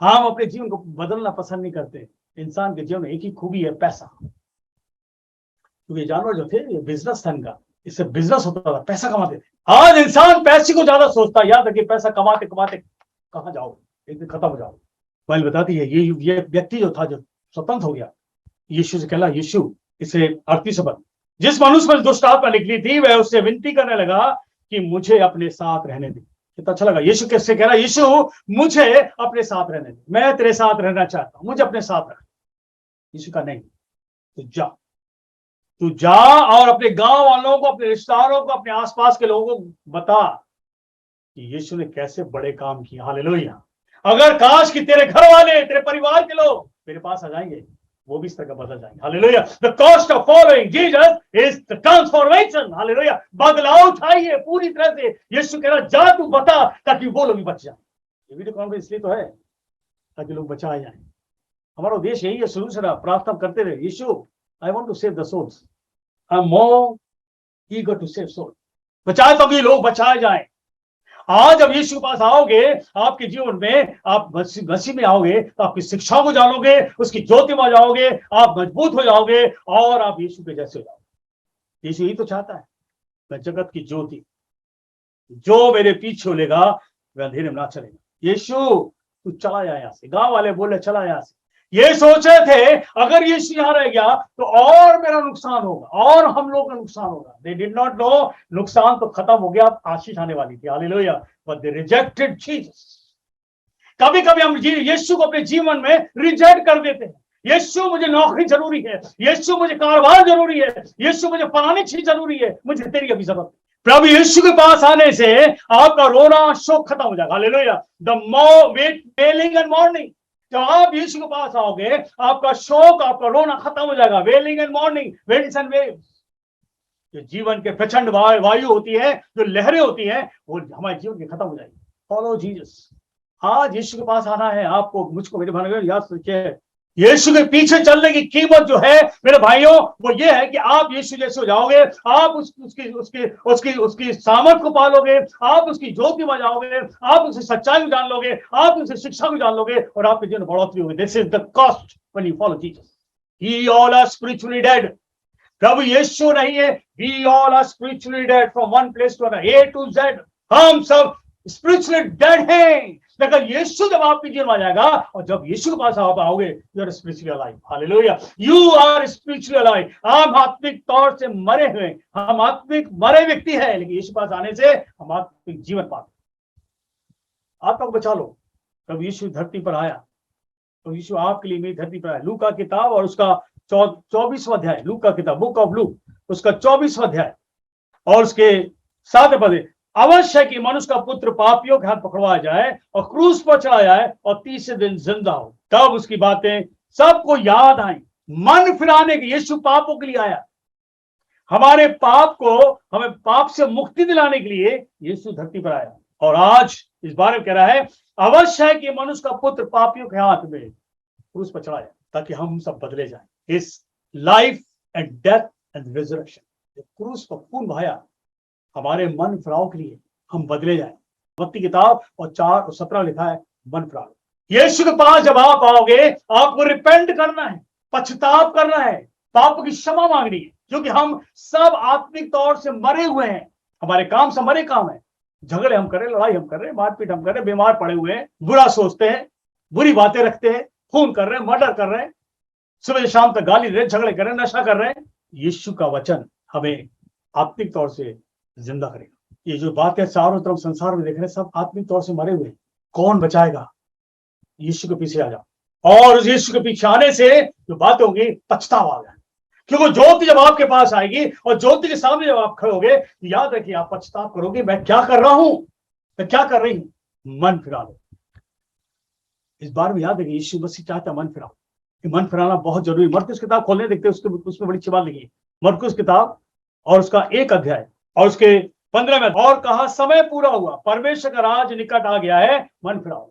हम अपने जीवन को बदलना पसंद नहीं करते। इंसान के जीवन में एक ही खूबी है, पैसा। क्योंकि जानवर जो थे, ये बिजनेस था इनका, इससे बिजनेस होता था, पैसा कमाते थे। आज इंसान पैसे को ज्यादा सोचता है, याद रखिए पैसा कमाते कमाते कहां जाओ, एक दिन खत्म हो जाओ। बाइबल बताती है ये व्यक्ति जो था, जो स्वतंत्र हो गया, यीशु से कहला, यीशु, इसे 38 पद, जिस मनुष्य पर दुष्ट आत्मा निकली थी वह उससे विनती करने लगा कि मुझे अपने साथ रहने दे। कितना अच्छा लगा, यीशु कैसे कह रहा, यीशु मुझे अपने साथ रहने दे, मैं तेरे साथ रहना चाहता हूं, मुझे अपने साथ रख। यीशु का नहीं, तू जा और अपने गांव वालों को, अपने रिश्तेदारों को, अपने आसपास के लोगों को बता कि यीशु ने कैसे बड़े काम किए। हालेलुया। अगर काश कि तेरे घर वाले, तेरे परिवार के लोग मेरे पास आ जाएंगे, वो भी इस तरह बदल जाएंगे। Hallelujah. The cost of following Jesus is the transformation. Hallelujah. बदलाव उठाइए पूरी तरह से। यीशु कह रहा जा तू बता, ताकि वो लोग भी बच जाए। ये वीडियो कॉन्फ्रेंस इसलिए तो है ताकि लोग बचाए जाए। हमारा उद्देश्य यही है, शुरू से प्रार्थना करते रहे, यीशु I want to save the souls, I am more eager to save soul. बचाए तो भी लोग बचाए जाए। आज जब यीशु के पास आओगे, आपके जीवन में आप मसीह में आओगे तो आपकी शिक्षा को जानोगे, उसकी ज्योति में जाओगे, आप मजबूत हो जाओगे और आप यीशु के जैसे हो जाओगे। यीशु यही तो चाहता है, मैं जगत की ज्योति, जो मेरे पीछे चलेगा वह अंधेरे में ना चलेगा। यीशु तू चला जाए यहाँ से। गांव वाले बोले चला यहाँ से। ये सोच रहे थे अगर यीशु यहाँ रह गया तो और मेरा नुकसान होगा और हम लोग का नुकसान होगा। दे डिड नॉट नो नुकसान तो खत्म हो गया, आशीष आने वाली थी। Hallelujah. But they rejected Jesus. कभी कभी हम यीशु को अपने जीवन में रिजेक्ट कर देते हैं। यीशु मुझे नौकरी जरूरी है, यीशु मुझे कारोबार जरूरी है, यीशु मुझे फलानी चीज जरूरी है, मुझे तेरी अभी जरूरत है। प्रभु यीशु के पास आने से आपका रोना शोक खत्म हो जाएगा। Hallelujah. The wailing and mourning, जब आप यीशु के पास आओगे आपका शोक, आपका रोना खत्म हो जाएगा। Wailing and mourning, winds and waves, जो जीवन के प्रचंड वायु होती है, जो लहरें होती है, वो हमारे जीवन की खत्म हो जाएगी। Follow Jesus. आज यीशु के पास आना है आपको, मुझको, मेरे भाइयों। याद रखिए, यीशु के पीछे चलने की कीमत जो है मेरे भाइयों, वो ये है कि आप यीशु जैसे हो जाओगे। आप उसकी सामर्थ को पालोगे, आप उसकी ज्योति में जाओगे, आप उसकी सच्चाई को जान लोगे, आप उसकी शिक्षा को जान लोगे और आपके जीवन बढ़ोतरी होगी। This is the cost when you follow Jesus. We all are spiritually dead. प्रभु यीशु नहीं है, we all are spiritually dead from one place to another, A to Z. हम सब स्पिरिचुअली डेड हैं। लेकिन यीशु जब आपके जीवन में आ जाएगा और जब यीशु के पास आप आओगे, you are spiritually alive. Hallelujah. You are spiritually alive. हम आत्मिक तौर से मरे हुए, हम आत्मिक मरे व्यक्ति है, लेकिन यीशु के पास आने से हम आत्मिक जीवन पाते। आत्मा को बचा लो। प्रभु यीशु धरती पर आया, तो यीशु आपके लिए मेरी धरती पर आया। लूका किताब और उसका 24वां अध्याय, लूका किताब, बुक ऑफ लूक, उसका 24वां अध्याय और उसके 7वें पद, अवश्य है कि मनुष्य का पुत्र पापियों के हाथ पकड़वाया जाए और क्रूस पर चढ़ाया जाए और तीसरे दिन जिंदा हो। तब उसकी बातें सबको याद आई। मन फिराने के, यीशु पापों के लिए आया, हमारे पाप को, हमें पाप से मुक्ति दिलाने के लिए यीशु धरती पर आया। और आज इस बारे में कह रहा है, अवश्य है कि मनुष्य का पुत्र पापियों के हाथ में क्रूस पर चढ़ाया, ताकि हम सब बदले जाए। इस life and death and resurrection, क्रूस पर खून बहाया हमारे मन फिराव के लिए, हम बदले जाए। मत्ती किताब और 4 और 17 लिखा है, मन फिराव। यीशु के पास जब आप आओगे, आपको रिपेंट करना है, पछताव करना है, पाप की क्षमा मांगनी है, क्योंकि हम सब आत्मिक तौर से मरे हुए हैं। हमारे काम से मरे काम है। झगड़े हम कर रहे, लड़ाई हम कर रहे, मारपीट हम कर रहे, बीमार पड़े हुए हैं, बुरा सोचते हैं, बुरी बातें रखते हैं, खून कर रहे हैं, मर्डर कर रहे हैं, सुबह से शाम तक गाली दे रहे, झगड़े कर रहे हैं, नशा कर रहे हैं। यीशु का वचन हमें आत्मिक तौर से जिंदा करेगा। ये जो बातें चारों तरफ संसार में देख रहे हैं, सब आत्मिक तौर से मरे हुए। कौन बचाएगा? यीशु के पीछे आ जाओ। और उस यीशु के पीछे आने से जो बातें होंगी, पछतावा आ जाए। क्योंकि ज्योति जब आपके पास आएगी और ज्योति के सामने जब आप खड़े होगे, याद रखिए, आप पछताव करोगे, मैं क्या कर रहा हूं, मैं क्या कर रही हूं। मन फिरा लो। इस बार में याद रखिए, यीशु मसीह चाहता मन फिराओ। मन फिराना बहुत जरूरी। मरकुस किताब खोलने देखते हैं, उसमें बड़ी अच्छी बात लिखी है। मरकुस किताब और उसका 1 अध्याय और उसके 15 में, और कहा समय पूरा हुआ, परमेश्वर का राज निकट आ गया है, मन फिराओ।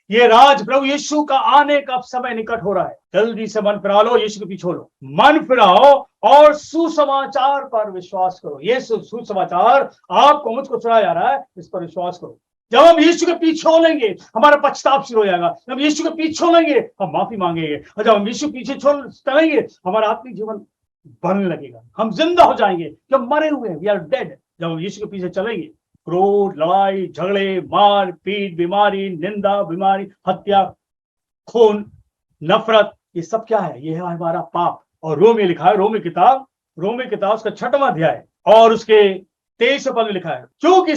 ये राज, प्रभु यीशु का आने का समय निकट हो रहा है। जल्दी से मन फिरा लो, यीशु के पीछे लो, मन फिराओ और सुसमाचार पर विश्वास करो। ये सुसमाचार आपको, मुझको सुनाया जा रहा है, इस पर विश्वास करो। जब हम यीशु के पीछे हो लेंगे, हमारा पछताव शुरू हो जाएगा। जब यीशु के पीछे हो लेंगे, हम माफी मांगेंगे। और जब हम यीशु के पीछे चलेंगे, हमारा आत्मिक जीवन बढ़ने लगेगा। हम जिंदा हो जाएंगे, जब मरे हुए हैं, वी आर डेड। जब हम यीशु के पीछे चलेंगे, क्रोध, लड़ाई, झगड़े, मार पीट, बीमारी, निंदा, बीमारी, हत्या, खून, नफरत, ये सब क्या है? ये है हमारा पाप। और रोमी लिखा है, रोमी किताब उसका 6वां अध्याय और उसके 23वें पद में लिखा है, क्योंकि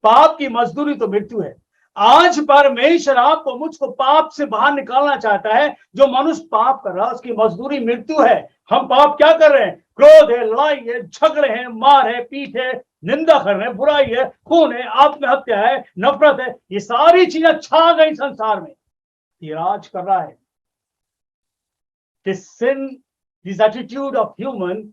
पाप की मजदूरी तो मृत्यु है। आज परमेश्वर आपको, मुझको पाप से बाहर निकालना चाहता है। जो मनुष्य पाप कर रहा है, उसकी मजदूरी मृत्यु है। हम पाप क्या कर रहे हैं? क्रोध है, लड़ाई है, झगड़े हैं, मार है, पीठ है, निंदा कर रहे हैं, बुराई है, खून है, आत्महत्या है, नफरत है। ये सारी चीजें छा गई संसार में, ये राज कर रहा है। This sin, this attitude of human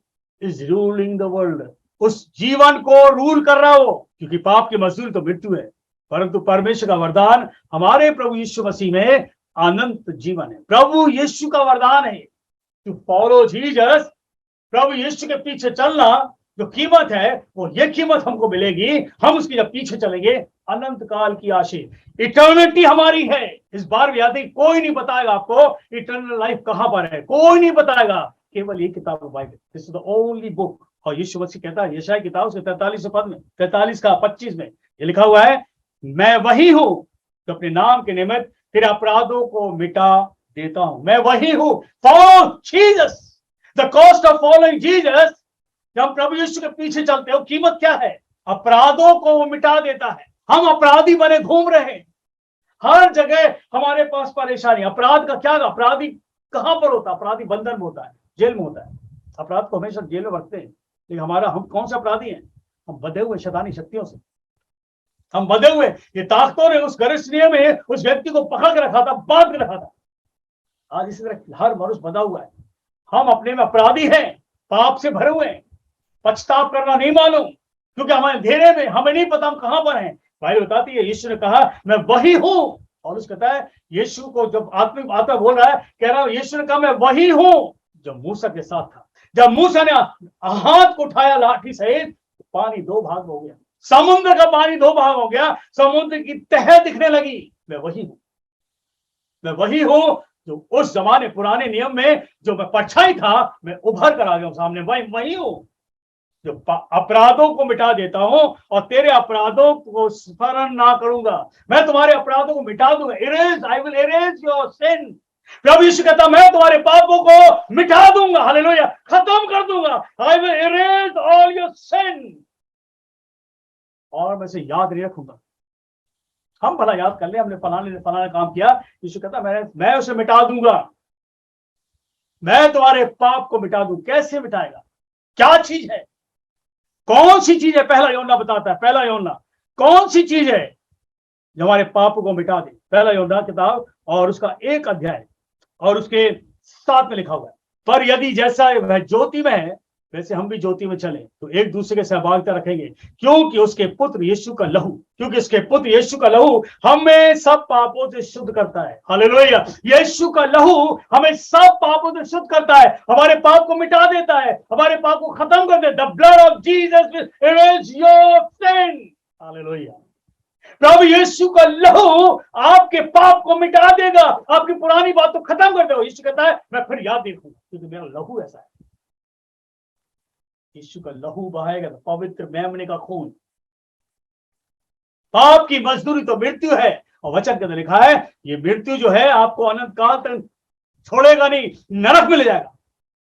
is ruling the world. उस जीवन को रूल कर रहा हो, क्योंकि पाप की मजदूरी तो मृत्यु है। परंतु परमेश्वर का वरदान हमारे प्रभु यीशु मसीह में अनंत जीवन है। प्रभु यीशु का वरदान है टू फॉलो जीसस। प्रभु यीशु के पीछे चलना जो कीमत है वो ये कीमत हमको मिलेगी, हम उसकी जब पीछे चलेंगे, अनंत काल की आशीष, इटर्निटी हमारी है। इस बार भी याद है, कोई नहीं बताएगा आपको इटर्नल लाइफ कहां पर है, कोई नहीं बताएगा, केवल ये किताब Bible, this is the only book. और यीशु मसीह कहता है यशायाह किताब से 43 पद में, 43 का 25 में ये लिखा हुआ है, मैं वही हूं जो अपने नाम के निमित्त तेरे अपराधों को मिटा देता हूं। मैं वही हूं। Follow Jesus, the cost of following Jesus. जब हम प्रभु यीशु के पीछे चलते हो, कीमत क्या है? अपराधों को वो मिटा देता है। हम अपराधी बने घूम रहे हैं, हर जगह हमारे पास परेशानी। अपराध का क्या? अपराधी कहां पर होता है? अपराधी बंधन में होता है, जेल में होता है। अपराध को हमेशा जेल में रखते हैं, लेकिन हम कौन से अपराधी हैं? हम बंधे हुए शैतानी शक्तियों से, हम बंधे हुए। ये ताकतों ने उस गरिष्ठ में उस व्यक्ति को पकड़ के रखा था, बांध के रखा था। आज इसी तरह हर मनुष्य बंधा हुआ है। हम अपने में अपराधी हैं, पाप से भरे हुए हैं। पछताव करना नहीं मालूम, क्योंकि हमारे अंधेरे में, हमें नहीं पता हम कहां पर हैं। बाइबल बताती है, यीशु ने कहा मैं वही हूं। और उस कहता है, यीशु को जब आत्मिक आत्मा बोल रहा है, कह रहा है, यीशु ने कहा मैं वही हूं जो मूसा के साथ था। जब मूसा ने हाथ को उठाया लाठी सहित, पानी दो भाग हो गया, समुद्र का पानी दो भाग हो गया, समुद्र की तह दिखने लगी। मैं वही हूं, मैं वही हूं जो उस जमाने पुराने नियम में जो मैं परछाई था, मैं उभर कर आ गया हूं सामने। वही हूं जो अपराधों को मिटा देता हूं और तेरे अपराधों को स्मरण ना करूंगा। मैं तुम्हारे अपराधों को मिटा दूंगा। Erase, I will erase your sin. प्रभु यीशु कहता मैं तुम्हारे पापों को मिटा दूंगा, हालेलुया, खत्म कर दूंगा। I will erase all your sin, और मैं से याद नहीं रखूंगा। हम भला याद कर ले, हमने फलाने काम किया। यीशु कहता मैं उसे मिटा दूंगा, मैं तुम्हारे पाप को मिटा दूं। कैसे मिटाएगा? क्या चीज है? कौन सी चीज है? पहला यूहन्ना बताता है, पहला यूहन्ना कौन सी चीज है जो हमारे पाप को मिटा दे? पहला यूहन्ना किताब और उसका 1 अध्याय और उसके 7 में लिखा हुआ है, पर यदि जैसा वह ज्योति में है वैसे हम भी ज्योति में चले तो एक दूसरे के सहभागिता रखेंगे, क्योंकि उसके पुत्र यीशु का लहू हमें सब पापों से शुद्ध करता है। हालेलुया, यीशु का लहू हमें सब पापों से शुद्ध करता है, हमारे पाप को मिटा देता है, हमारे पाप को खत्म कर देता है। The blood of Jesus will erase your sin. हालेलुया, प्रभु यीशु का लहू आपके पाप को मिटा देगा, आपकी पुरानी बात को खत्म कर देगा। यीशु कहता है मैं फिर याद देखूंगा, क्योंकि मेरा लहू ऐसा है। यीशु का लहू बहाएगा, पवित्र मेमने का खून। पाप की मजदूरी तो मृत्यु है, और वचन के अंदर लिखा है ये मृत्यु जो है आपको अनंत काल तक छोड़ेगा नहीं, नरक में ले जाएगा।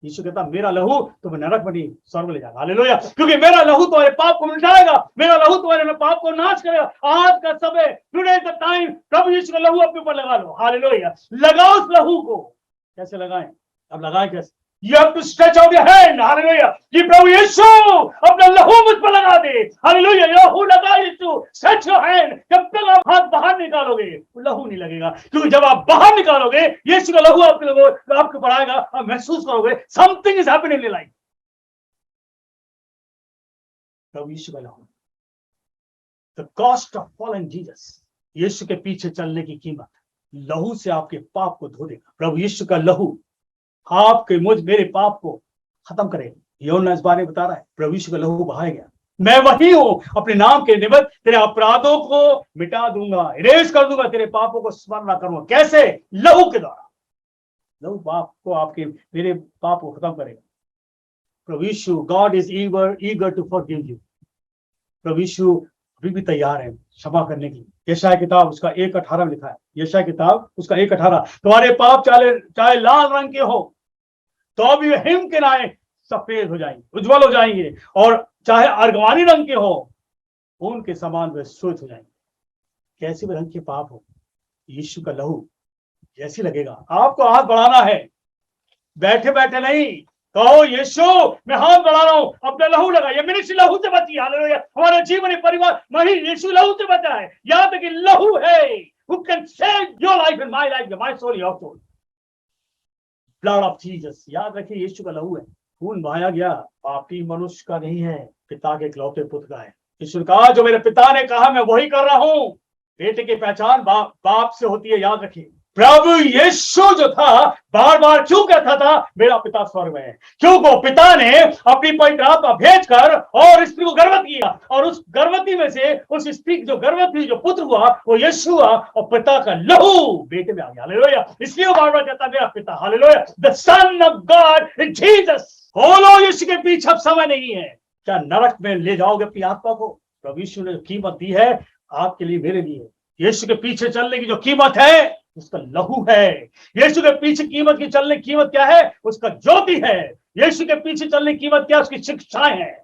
यीशु कहता मेरा लहू तुम्हें नरक में नहीं स्वर्ग में ले जाएगा। हालेलुया, क्योंकि मेरा लहू तुम्हारे पाप को मिटाएगा, मेरा लहू तुम्हारे पाप को नाश करेगा। आज का समय, टुडे द टाइम, प्रभु यीशु का लहू अपने ऊपर लगा लो। हालेलुया, लगाओ उस लहू को। कैसे लगाएं? अब लगाएं कैसे? You have to stretch out your hand. Hallelujah. कि प्रभु यीशु अपना लहू मुझ पर लगा दे। Hallelujah. लहू लगा यीशु। Stretch your hand. जब तक आप हाथ बाहर निकालोगे लहू नहीं लगेगा, क्योंकि जब आप बाहर निकालोगे यीशु का लहू आपके ऊपर आएगा, आप महसूस करोगे something is happening in life. प्रभु यीशु का लहू, the cost of following Jesus. यीशु के पीछे चलने की कीमत, लहू से आपके पाप को धो देगा। प्रभु यीशु का लहू आपके मेरे पाप को खत्म करेगा। यूहन्ना इस बारे में बता रहा है, प्रभु यीशु का लहू बहाया गया, मैं वही हूं, अपने नाम के निमित्त तेरे अपराधों को मिटा दूंगा, इरेज कर दूंगा, तेरे पापों को स्मरण ना करूंगा। कैसे? लहू के द्वारा। लहू पाप को, आपके मेरे पाप को खत्म करेगा। प्रभु यीशु, God is eager to forgive you. प्रभु यीशु अभी भी तैयार है क्षमा करने की। यशायाह किताब उसका 1:18 में लिखा है, यशायाह किताब उसका 1:18, तुम्हारे पाप चाहे लाल रंग के हो तो भी वे हिम के नाए सफेद हो जाएंगे, उज्जवल हो जाएंगे, और चाहे अर्गवानी रंग के हो उनके समान वे श्वेत हो जाएंगे। कैसे भी रंग के पाप हो, यीशु का लहू जैसी लगेगा। आपको हाथ बढ़ाना है, बैठे बैठे नहीं। कहो यीशु मैं हाथ बढ़ा रहा हूं, अपना लहू लगा। ये मिनिस्ट्री लहू से बची। हालेलुया, हमारा जीवन परिवार वही यीशु लहू से बचा है। याद है कि लहू है who can save your life and my life, my soul, your soul. Blood of Jesus, याद रखिए यीशु का लहू है, खून बहाया गया पापी मनुष्य का नहीं है, पिता के इकलौते पुत्र का है। यीशु ने कहा जो मेरे पिता ने कहा मैं वही कर रहा हूं। बेटे की पहचान बाप से होती है, याद रखिए। प्रभु यीशु जो था बार बार क्यों कहता था मेरा पिता स्वर्ग में है? क्योंकि पिता ने अपनी पवित्र आत्मा भेजकर और स्त्री को गर्भवती किया, और उस गर्भवती में से उस स्त्री जो गर्भवती जो पुत्र हुआ वो यीशु हुआ, और पिता का लहू बेटे में आ गया। हालेलुया। इसलिए वो बार बार कहता मेरा पिता। Hallelujah. The son of God in Jesus. बोलो यीशु के पीछे अब समय नहीं है। क्या नरक में ले जाओगे अपनी आत्मा को? प्रभु यीशु ने कीमत दी है आपके लिए, मेरे लिए। यीशु के पीछे चलने की जो कीमत है उसका लहू है। यीशु के पीछे कीमत की चलने की कीमत क्या है? उसका ज्योति है। यीशु के पीछे चलने की कीमत क्या? उसकी शिक्षाएं हैं।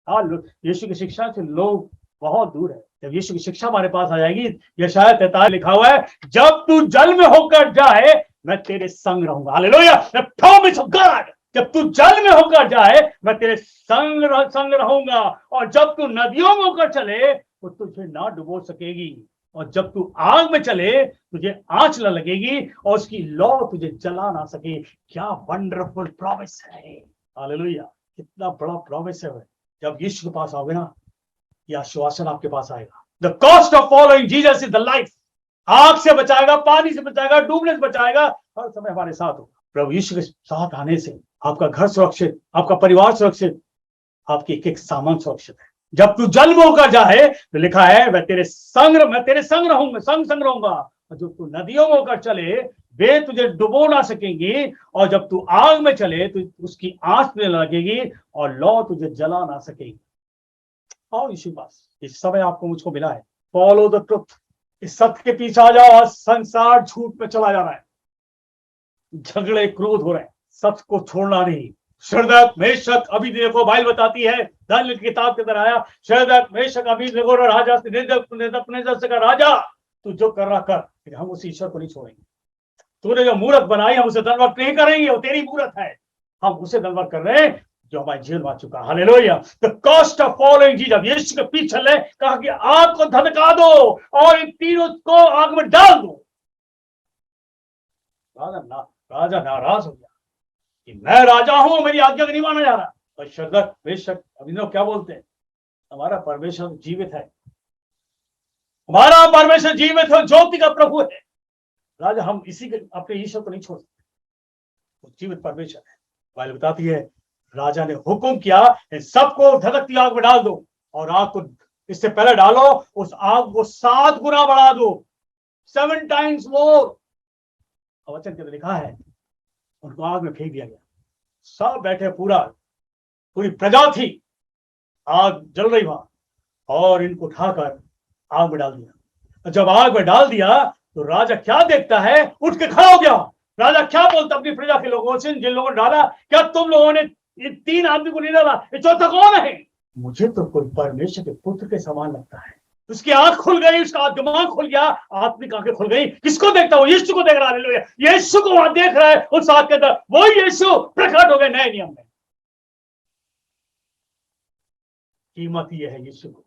हाँ, यीशु की शिक्षा से लोग बहुत दूर है। जब यीशु की शिक्षा हमारे पास आ जाएगी, यशायाह 43 लिखा हुआ है, जब तू जल में होकर जाए मैं तेरे संग रहूंगा। Hallelujah. The promise of God. जब तू जल में होकर जाए मैं तेरे संग रहूंगा, और जब तू नदियों में होकर चले तो तुझे ना डुबो सकेगी, और जब तू आग में चले तुझे आंच न लगेगी, और उसकी लौ तुझे जला ना सके। क्या वंडरफुल प्रॉमिस है। हालेलुया। कितना बड़ा प्रॉमिस है। जब यीशु के पास आओगे ना, यह आश्वासन आपके पास आएगा। The cost of following Jesus is the life. आग से बचाएगा, पानी से बचाएगा, डूबने से बचाएगा, हर समय हमारे साथ होगा। प्रभु यीशु के साथ आने से आपका घर सुरक्षित, आपका परिवार सुरक्षित, आपकी एक एक सामान सुरक्षित है। जब तू जल में होकर जाए तो लिखा है मैं तेरे संग रहूंगा, संग रहूंगा। और जब तू नदियों में होकर चले वे तुझे डुबो ना सकेंगी, और जब तू आग में चले तो उसकी आंच में लगेगी, और लौ तुझे जला ना सकेगी। और इसी पास इस समय आपको मुझको मिला है। Follow the truth. इस सत्य के पीछे आ जाओ। आज संसार झूठ में चला जा रहा है, झगड़े क्रोध हो रहे हैं। सत्य को छोड़ना नहीं। शद्रक मेशक अबेदनगो, बाइबल बताती है, दानियेल की किताब के अंदर आया, शद्रक मेशक अबेदनगो राजा से नेबूकदनेस्सर से कहा, राजा तू जो कर रहा कर, हम उस ईश्वर को नहीं छोड़ेंगे। तूने जो मूर्त बनाई हम उसे दंडवत नहीं करेंगे, वो तेरी मूर्त है, हम उसे दंडवत कर रहे हैं जो हमारे जीवन में आ चुका। हालेलुया। The cost of following Jesus. यीशु के पीछे चले, कहा कि आग को धधका दो और इन तीनों को आग में डाल दो। राजा नाराज हो गया कि मैं राजा हूं, मेरी आज्ञा को नहीं माना जा रहा। और शद्रक मेशक अबेदनगो क्या बोलते हैं? हमारा परमेश्वर जीवित है, हमारा परमेश्वर जीवित है, ज्योति का प्रभु है। राजा हम इसी के अपने ईश्वर को नहीं छोड़ सकते, वो जीवित परमेश्वर है। बाइबल बताती है राजा ने हुक्म किया इन सबको धधकती आग में डाल दो, और आग को इससे पहले डालो उस आग को 7 गुना बढ़ा दो, 7 टाइम्स मोर। वचन के लिखा है उनको आग में फेंक दिया गया। सब बैठे, पूरी प्रजा थी, आग जल रही वहां, और इनको उठाकर आग में डाल दिया। जब आग में डाल दिया तो राजा क्या देखता है? उठ के खड़ा हो गया। राजा क्या बोलता अपनी प्रजा के लोगों से जिन लोगों ने डाला, क्या तुम लोगों ने ये 3 आदमी को नहीं डाला? ये चौथा कौन है? मुझे तो कोई परमेश्वर के पुत्र के समान लगता है। उसकी आंख खुल गई, उसका दिमाग खुल गया, आत्मिक आंखें खुल गई। किसको देखता? वो यीशु को देख रहा है। यीशु को वहां देख रहा है उस आग के अंदर। वो यीशु प्रकट हो गए नए नियम में। कीमत ये है यीशु को।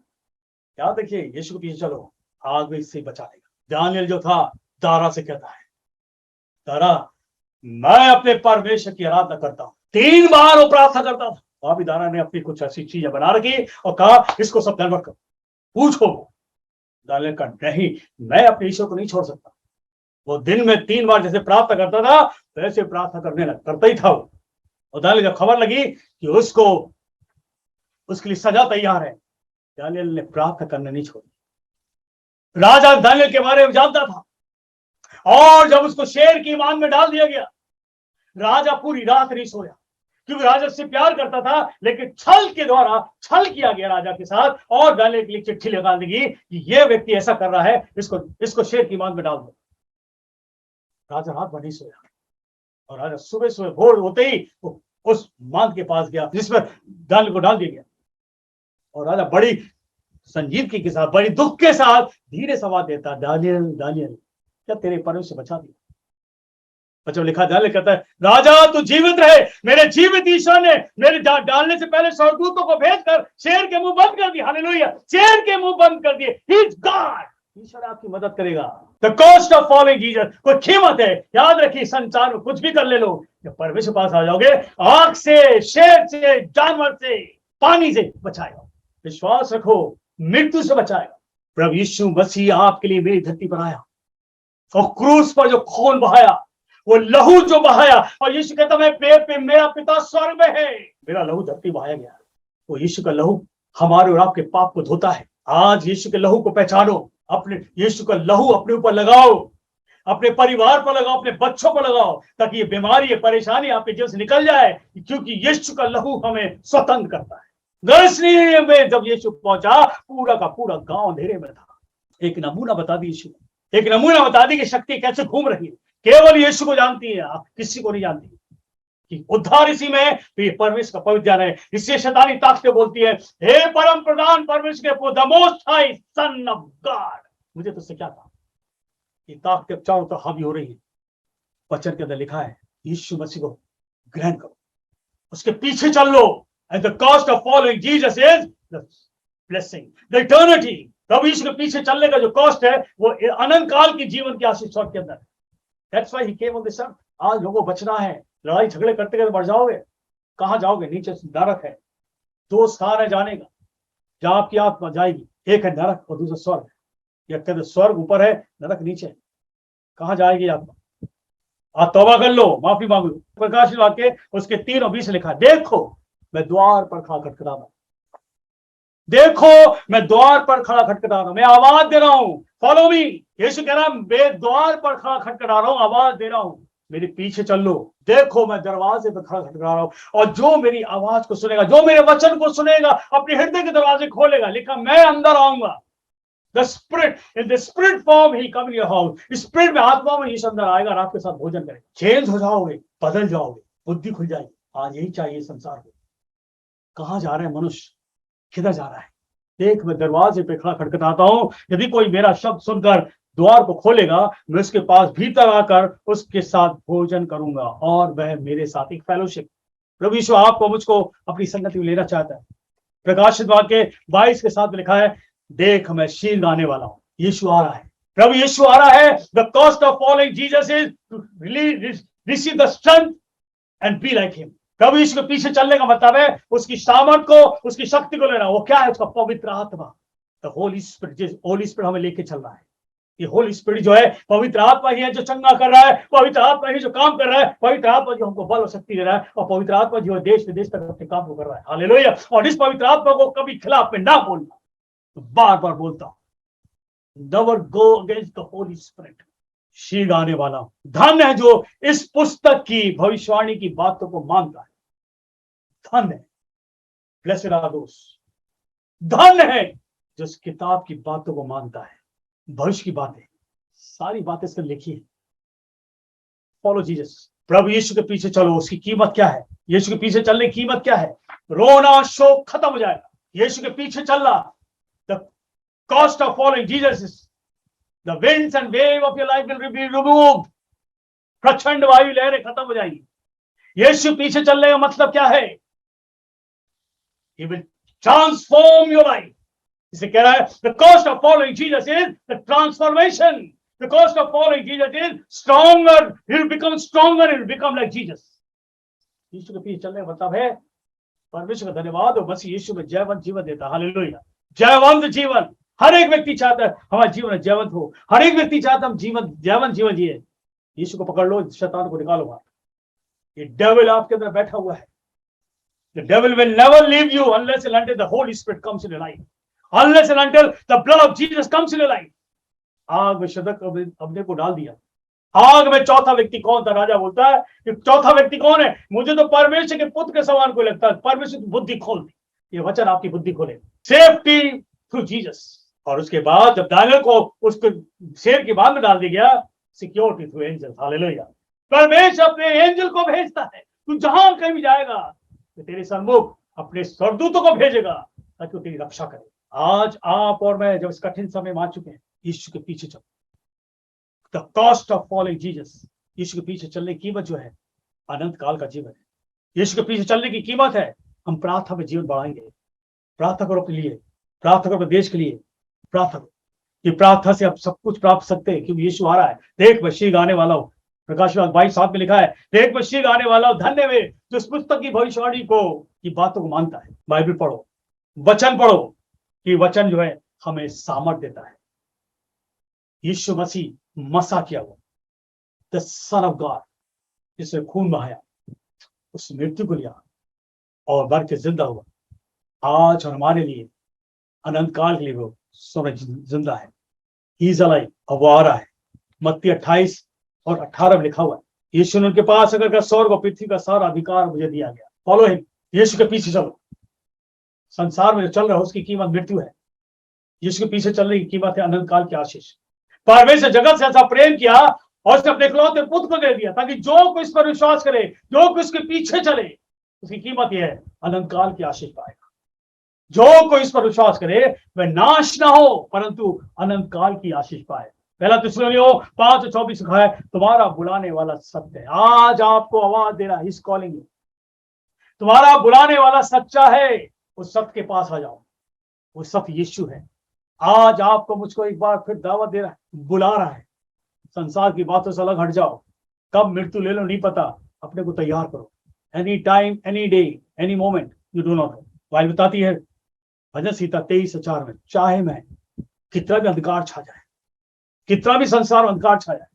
याद रखिए, यीशु के पीछे चलो, आग में इससे बचा लेगा। दानियेल जो था दारा से कहता है, दारा मैं अपने परमेश्वर की आराधना करता हूं। 3 बार वो प्रार्थना करता था। वहां भी दारा ने अपनी कुछ ऐसी चीजें बना रखी और कहा इसको सब दंडवत करो, पूछो। दानियेल का नहीं, मैं अपने ईश्वर को नहीं छोड़ सकता। वो दिन में 3 बार जैसे प्रार्थना करता था वैसे प्रार्थना करता ही था वो। और दानियेल जब खबर लगी कि उसको उसके लिए सजा तैयार है, दानियेल ने प्रार्थना करने नहीं छोड़ी। राजा दानियेल के बारे में जानता था, और जब उसको शेर की मान में डाल दिया गया, राजा पूरी रात नहीं सोया, क्योंकि राजा से प्यार करता था। लेकिन छल के द्वारा छल किया गया राजा के साथ, और दानियेल के लिए चिट्ठी लगा देगी कि यह व्यक्ति ऐसा कर रहा है, इसको शेर की मान में डाल दो। राजा रात भर नहीं सोया, और राजा सुबह भोर होते ही उस मान के पास गया जिसमें दानियेल को डाल दिया गया। और राजा बड़ी संजीदगी के साथ, बड़ी दुख के साथ धीरे से आवाज देता, दानियेल दानियेल, क्या तेरे परमेश्वर से बचा दिया? बच्चों लिखा, दानियेल कहता है, राजा तू जीवित रहे, मेरे जीवित ईश्वर ने मेरे डालने से पहले स्वर्गदूतों को भेजकर शेर के मुंह बंद कर दिए। हालेलुया। शेर के मुंह बंद कर दिए। He is God. ईश्वर आपकी मदद करेगा। The cost of following Jesus कोई कीमत है। याद रखिए, संसार में कुछ भी कर ले लो, जब परमेश्वर पास आ जाओगे, आग से, शेर से, जानवर से, पानी से बचाएगा। विश्वास रखो, मृत्यु से बचाएगा। प्रभु यीशु मसीह आपके लिए मेरी धरती पर आया, और क्रूस पर जो खून बहाया, वो लहू जो बहाया, और यीशु कहता मेरा पिता स्वर्ग में है, मेरा लहू धरती बहाया गया। वो यीशु का लहू हमारे और आपके पाप को धोता है। आज यीशु के लहू को पहचानो, अपने यीशु का लहू अपने ऊपर लगाओ, अपने परिवार पर लगाओ, अपने बच्चों पर लगाओ, ताकि ये बीमारी, ये परेशानी आपके जीवन से निकल जाए, क्योंकि यीशु का लहू हमें स्वतंत्र करता है। गर्सनी में जब यीशु पहुंचा, पूरा का पूरा गांव अंधेरे में था। एक नमूना बता दी यीशु, एक नमूना बता दी कि शक्ति कैसे घूम रही है। केवल यीशु को जानती है, आप किसी को नहीं जानती कि उद्धार इसी में है, तो ये परमेश्वर का पवित्र है। इससे शैतानी ताकतें बोलती है, हे परम प्रधान परमेश्वर के पुत्र, the most high son of God, मुझे तुझसे क्या था। ये ताकतें चारों तरफ हावी हो रही है। वचन के अंदर लिखा है, यीशु मसीह को ग्रहण करो, उसके पीछे चल लो, and the cost of following Jesus is the blessing, the eternity. प्रभु यीशु के पीछे चलने का जो कॉस्ट है, वो अनंत काल की जीवन की आशीष के अंदर है। That's why he came on this earth. आज लोगों को बचना है, लड़ाई झगड़े करते करते बढ़ जाओगे, कहां जाओगे? नीचे नरक है। दो स्थान है जाने का, जहां आपकी आत्मा जाएगी, एक है नरक और दूसरा स्वर्ग। या कहते स्वर्ग ऊपर है, नरक नीचे। कहां जाएगी आत्मा? आप तौबा कर लो, माफी मांग लो। प्रकाशित वाक्य उसके 3 और 20 लिखा, देखो मैं द्वार पर खड़ा खटखटा रहा हूं, देखो मैं द्वार पर खड़ा खटखटा रहा हूं, मैं आवाज दे रहा हूं, फॉलो मी। यीशु कह रहा मैं द्वार पर खड़ा खटखटा रहा हूं, आवाज दे रहा हूं, मेरे पीछे चल लो। देखो मैं दरवाजे पर खड़ा खटखटा रहा हूं, और जो मेरी आवाज को सुनेगा, जो मेरे वचन को सुनेगा, अपने हृदय के दरवाजे खोलेगा, लिखा मैं अंदर आऊंगा। The spirit, in the spirit form he come in your house. Spirit में, आत्मा में यीशु अंदर आएगा और आपके साथ भोजन करेगा। चेंज हो जाओगे, बदल जाओगे, बुद्धि खुल जाएगी। आज यही चाहिए संसार को। कहां जा रहे हैं मनुष्य, किधर जा रहा है? देख मैं दरवाजे पे खड़ा खटखटाता हूं, यदि कोई मेरा शब्द सुनकर द्वार को खोलेगा, मैं उसके पास भीतर आकर उसके साथ भोजन करूंगा, और वह मेरे साथ एक फेलोशिप। प्रभु यीशु आपको मुझको अपनी संगति में लेना चाहता है। प्रकाशित वाक्य 22 के साथ लिखा है, देख मैं शीघ्र आने वाला हूं। यीशु आ रहा है, प्रभु यीशु आ रहा है। The cost of following Jesus is to receive the strength and be like him. प्रभु यीशु के पीछे चलने का मतलब है उसकी सामर्थ को, उसकी शक्ति को लेना। वो क्या है? उसका पवित्र आत्मा, the Holi spirit. Holi spirit हमें लेके चल रहा है। ये होली स्पिरिट जो है, पवित्र आत्मा ही है जो चंगा कर रहा है, पवित्र आत्मा ही जो काम कर रहा है, पवित्र आत्मा जो हमको बल और शक्ति दे रहा है, और पवित्र आत्मा जो देश विदेश तक अपने काम को कर रहा है। हालेलुया। और इस पवित्र आत्मा को कभी खिलाफ में ना बोलना, तो बार बार बोलता हूं, never go against the Holi spirit. शीघ्र आने वाला हूं। धन्य है जो इस पुस्तक की भविष्यवाणी की बातों को मानता है। धन्य है, ब्लेसेड आर दोस, धन्य है जो इस किताब की बातों को मानता है। भविष्य की बातें, सारी बातें इसमें लिखी है। फॉलो जीसस, प्रभु यीशु के पीछे चलो। उसकी कीमत क्या है? यीशु के पीछे चलने की कीमत क्या है? रोना शोक खत्म हो जाएगा। यीशु के पीछे चलना, the cost of following Jesus is the winds and wave of your life will be removed. प्रचंड वायु लहरें खत्म हो जाएगी। यीशु पीछे चलने का मतलब क्या है? He will transform your life. इसे कह रहा है, the cost of following Jesus is the transformation. The cost of following Jesus is stronger. He will become stronger. He will become like Jesus. यीशु के पीछे चलने का मतलब है, परमेश्वर का धन्यवाद हो, बस यीशु में जयवंत जीवन देता। हालेलुया। जयवंत जीवन हर एक व्यक्ति चाहता है हमारा जीवन जयवंत हो। हर एक व्यक्ति चाहता है हम जयवंत जीवन जिए। यीशु को पकड़ लो, शैतान को निकालो बाहर। ये डेविल आपके अंदर बैठा हुआ है। The devil will never leave you unless and until the Holy Spirit comes in your life. Unless and until the blood of Jesus comes in your life. आग में शदक अपने को डाल दिया। आग में चौथा व्यक्ति कौन था? राजा बोलता है कि चौथा व्यक्ति कौन है? मुझे तो परमेश्वर के पुत्र के समान को लगता है। परमेश्वर की बुद्धि खोल दी। ये वचन आपकी बुद्धि खोले। Safety through Jesus. और उसके बाद जब दानियल को उसको शेर की बांध में डाल दिया गया, सिक्योरिटी थ्रू एंजल। हालेलुया। परमेश्वर अपने एंजल को भेजता है। तू जहां कहीं भी जाएगा तो तेरे सन्मुख अपने स्वर्गदूतों को भेजेगा ताकि वो तेरी रक्षा करे। आज आप और मैं जब इस कठिन समय में आ चुके हैं, यीशु के पीछे चलो। The cost of following Jesus. यीशु के पीछे चलने की कीमत जो है, अनंत काल का जीवन है। यीशु के पीछे चलने की कीमत है, हम प्रार्थना में जीवन बढ़ाएंगे। प्रार्थना करो अपने लिए, प्रार्थना करो अपने देश के लिए। प्रार्थना करो, ये प्रार्थना से आप सब कुछ प्राप्त सकते हैं, क्योंकि यीशु आ रहा है। देख मैं शीघ्र आने वाला हूं। प्रकाश 22:7 में लिखा है, देख मैं शीघ्र आने वाला हूं। धन्य वे जो इस पुस्तक की भविष्यवाणी को, की बातों को मानता है। बाइबल पढ़ो, वचन पढ़ो, कि वचन जो है हमें सामर्थ देता है। यीशु मसीह मसा किया हुआ, द सन ऑफ गॉड, जिसने खून बहाया, उस मृत्यु को लिया और मर के जिंदा हुआ, आज और हमारे लिए अनंत काल के लिए वो सोने जिंदा है। ही इज अलाइव, अब वो आ रहा है। मत्ती 28 और 18 में लिखा हुआ है, यीशु ने उनके पास अगर स्वर्ग और पृथ्वी का सारा अधिकार मुझे दिया गया, फॉलो हिम, यीशु के पीछे चलो। संसार में जो चल रहा है उसकी कीमत मृत्यु है, यीशु के पीछे चलने की कीमत है अनंत काल की आशीष। परमेश्वर जगत से ऐसा प्रेम किया और उसने अपने इकलौते पुत्र को दे दिया, ताकि जो कोई इस पर विश्वास करे, जो कोई इसके पीछे चले, उसकी कीमत यह है अनंत काल की आशीष पाएगा। जो कोई इस पर विश्वास करे वह नाश ना हो परंतु अनंत काल की आशीष पाए। पहला तिस्सलुनीयों 5:24 लिखा है, तुम्हारा बुलाने वाला सत्य है। आज आपको आवाज दे रहा है, इस कॉलिंग, तुम्हारा बुलाने वाला सच्चा है, उस सत्य के पास आ जाओ। वो सत्य यीशु है। आज आपको मुझको एक बार फिर दावत दे रहा है, बुला रहा है। संसार की बातों से अलग हट जाओ। कब मृत्यु ले लो नहीं पता, अपने को तैयार करो। Any time, any day, any moment, you do not know. Bible बताती है भजन संहिता 23:4 में, चाहे मैं कितना भी अंधकार छा जाए, कितना भी संसार अंधकार छा जाए,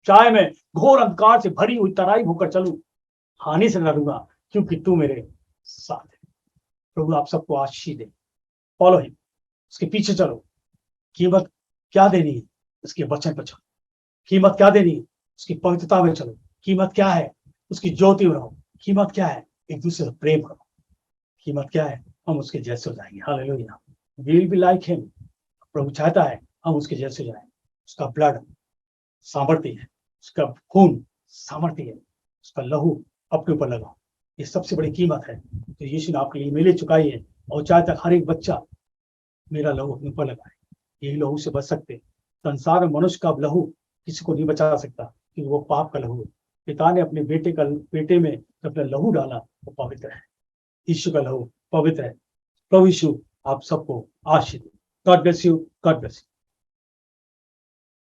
चाहे मैं घोर अंधकार से भरी हुई तराई होकर चलूं, हानि से न डरूंगा, क्योंकि तू मेरे साथ है। प्रभु आप सबको आशीष दे। फॉलो हिम, उसके पीछे चलो। कीमत क्या देनी है, उसके वचन पर चलो। कीमत क्या देनी है, उसकी पवित्रता में चलो। कीमत क्या है, उसकी ज्योति में रहो। कीमत क्या है, एक दूसरे से प्रेम करो। कीमत क्या है, हम उसके जैसे हो जाएंगे। हालेलुया, we will be like him. प्रभु चाहता है हम उसके जैसे जाएं। उसका ब्लड सामर्थ्य है, उसका खून सामर्थ्य है, उसका लहू अपने ऊपर लगाओ। ये सबसे बड़ी कीमत है तो यीशु ने आपके लिए मिले चुकाई है। और चाहता हर एक बच्चा मेरा लहू अपने ऊपर लगाए, यही लहू से बच सकते। संसार में मनुष्य का लहू किसी को नहीं बचा सकता, क्योंकि वो पाप का लहू है। पिता ने अपने बेटे में अपना लहू डाला, वो पवित्र है। यीशु का लहू पवित्र है। प्रभु यीशु आप सबको आशीष दे। God bless you, God bless you.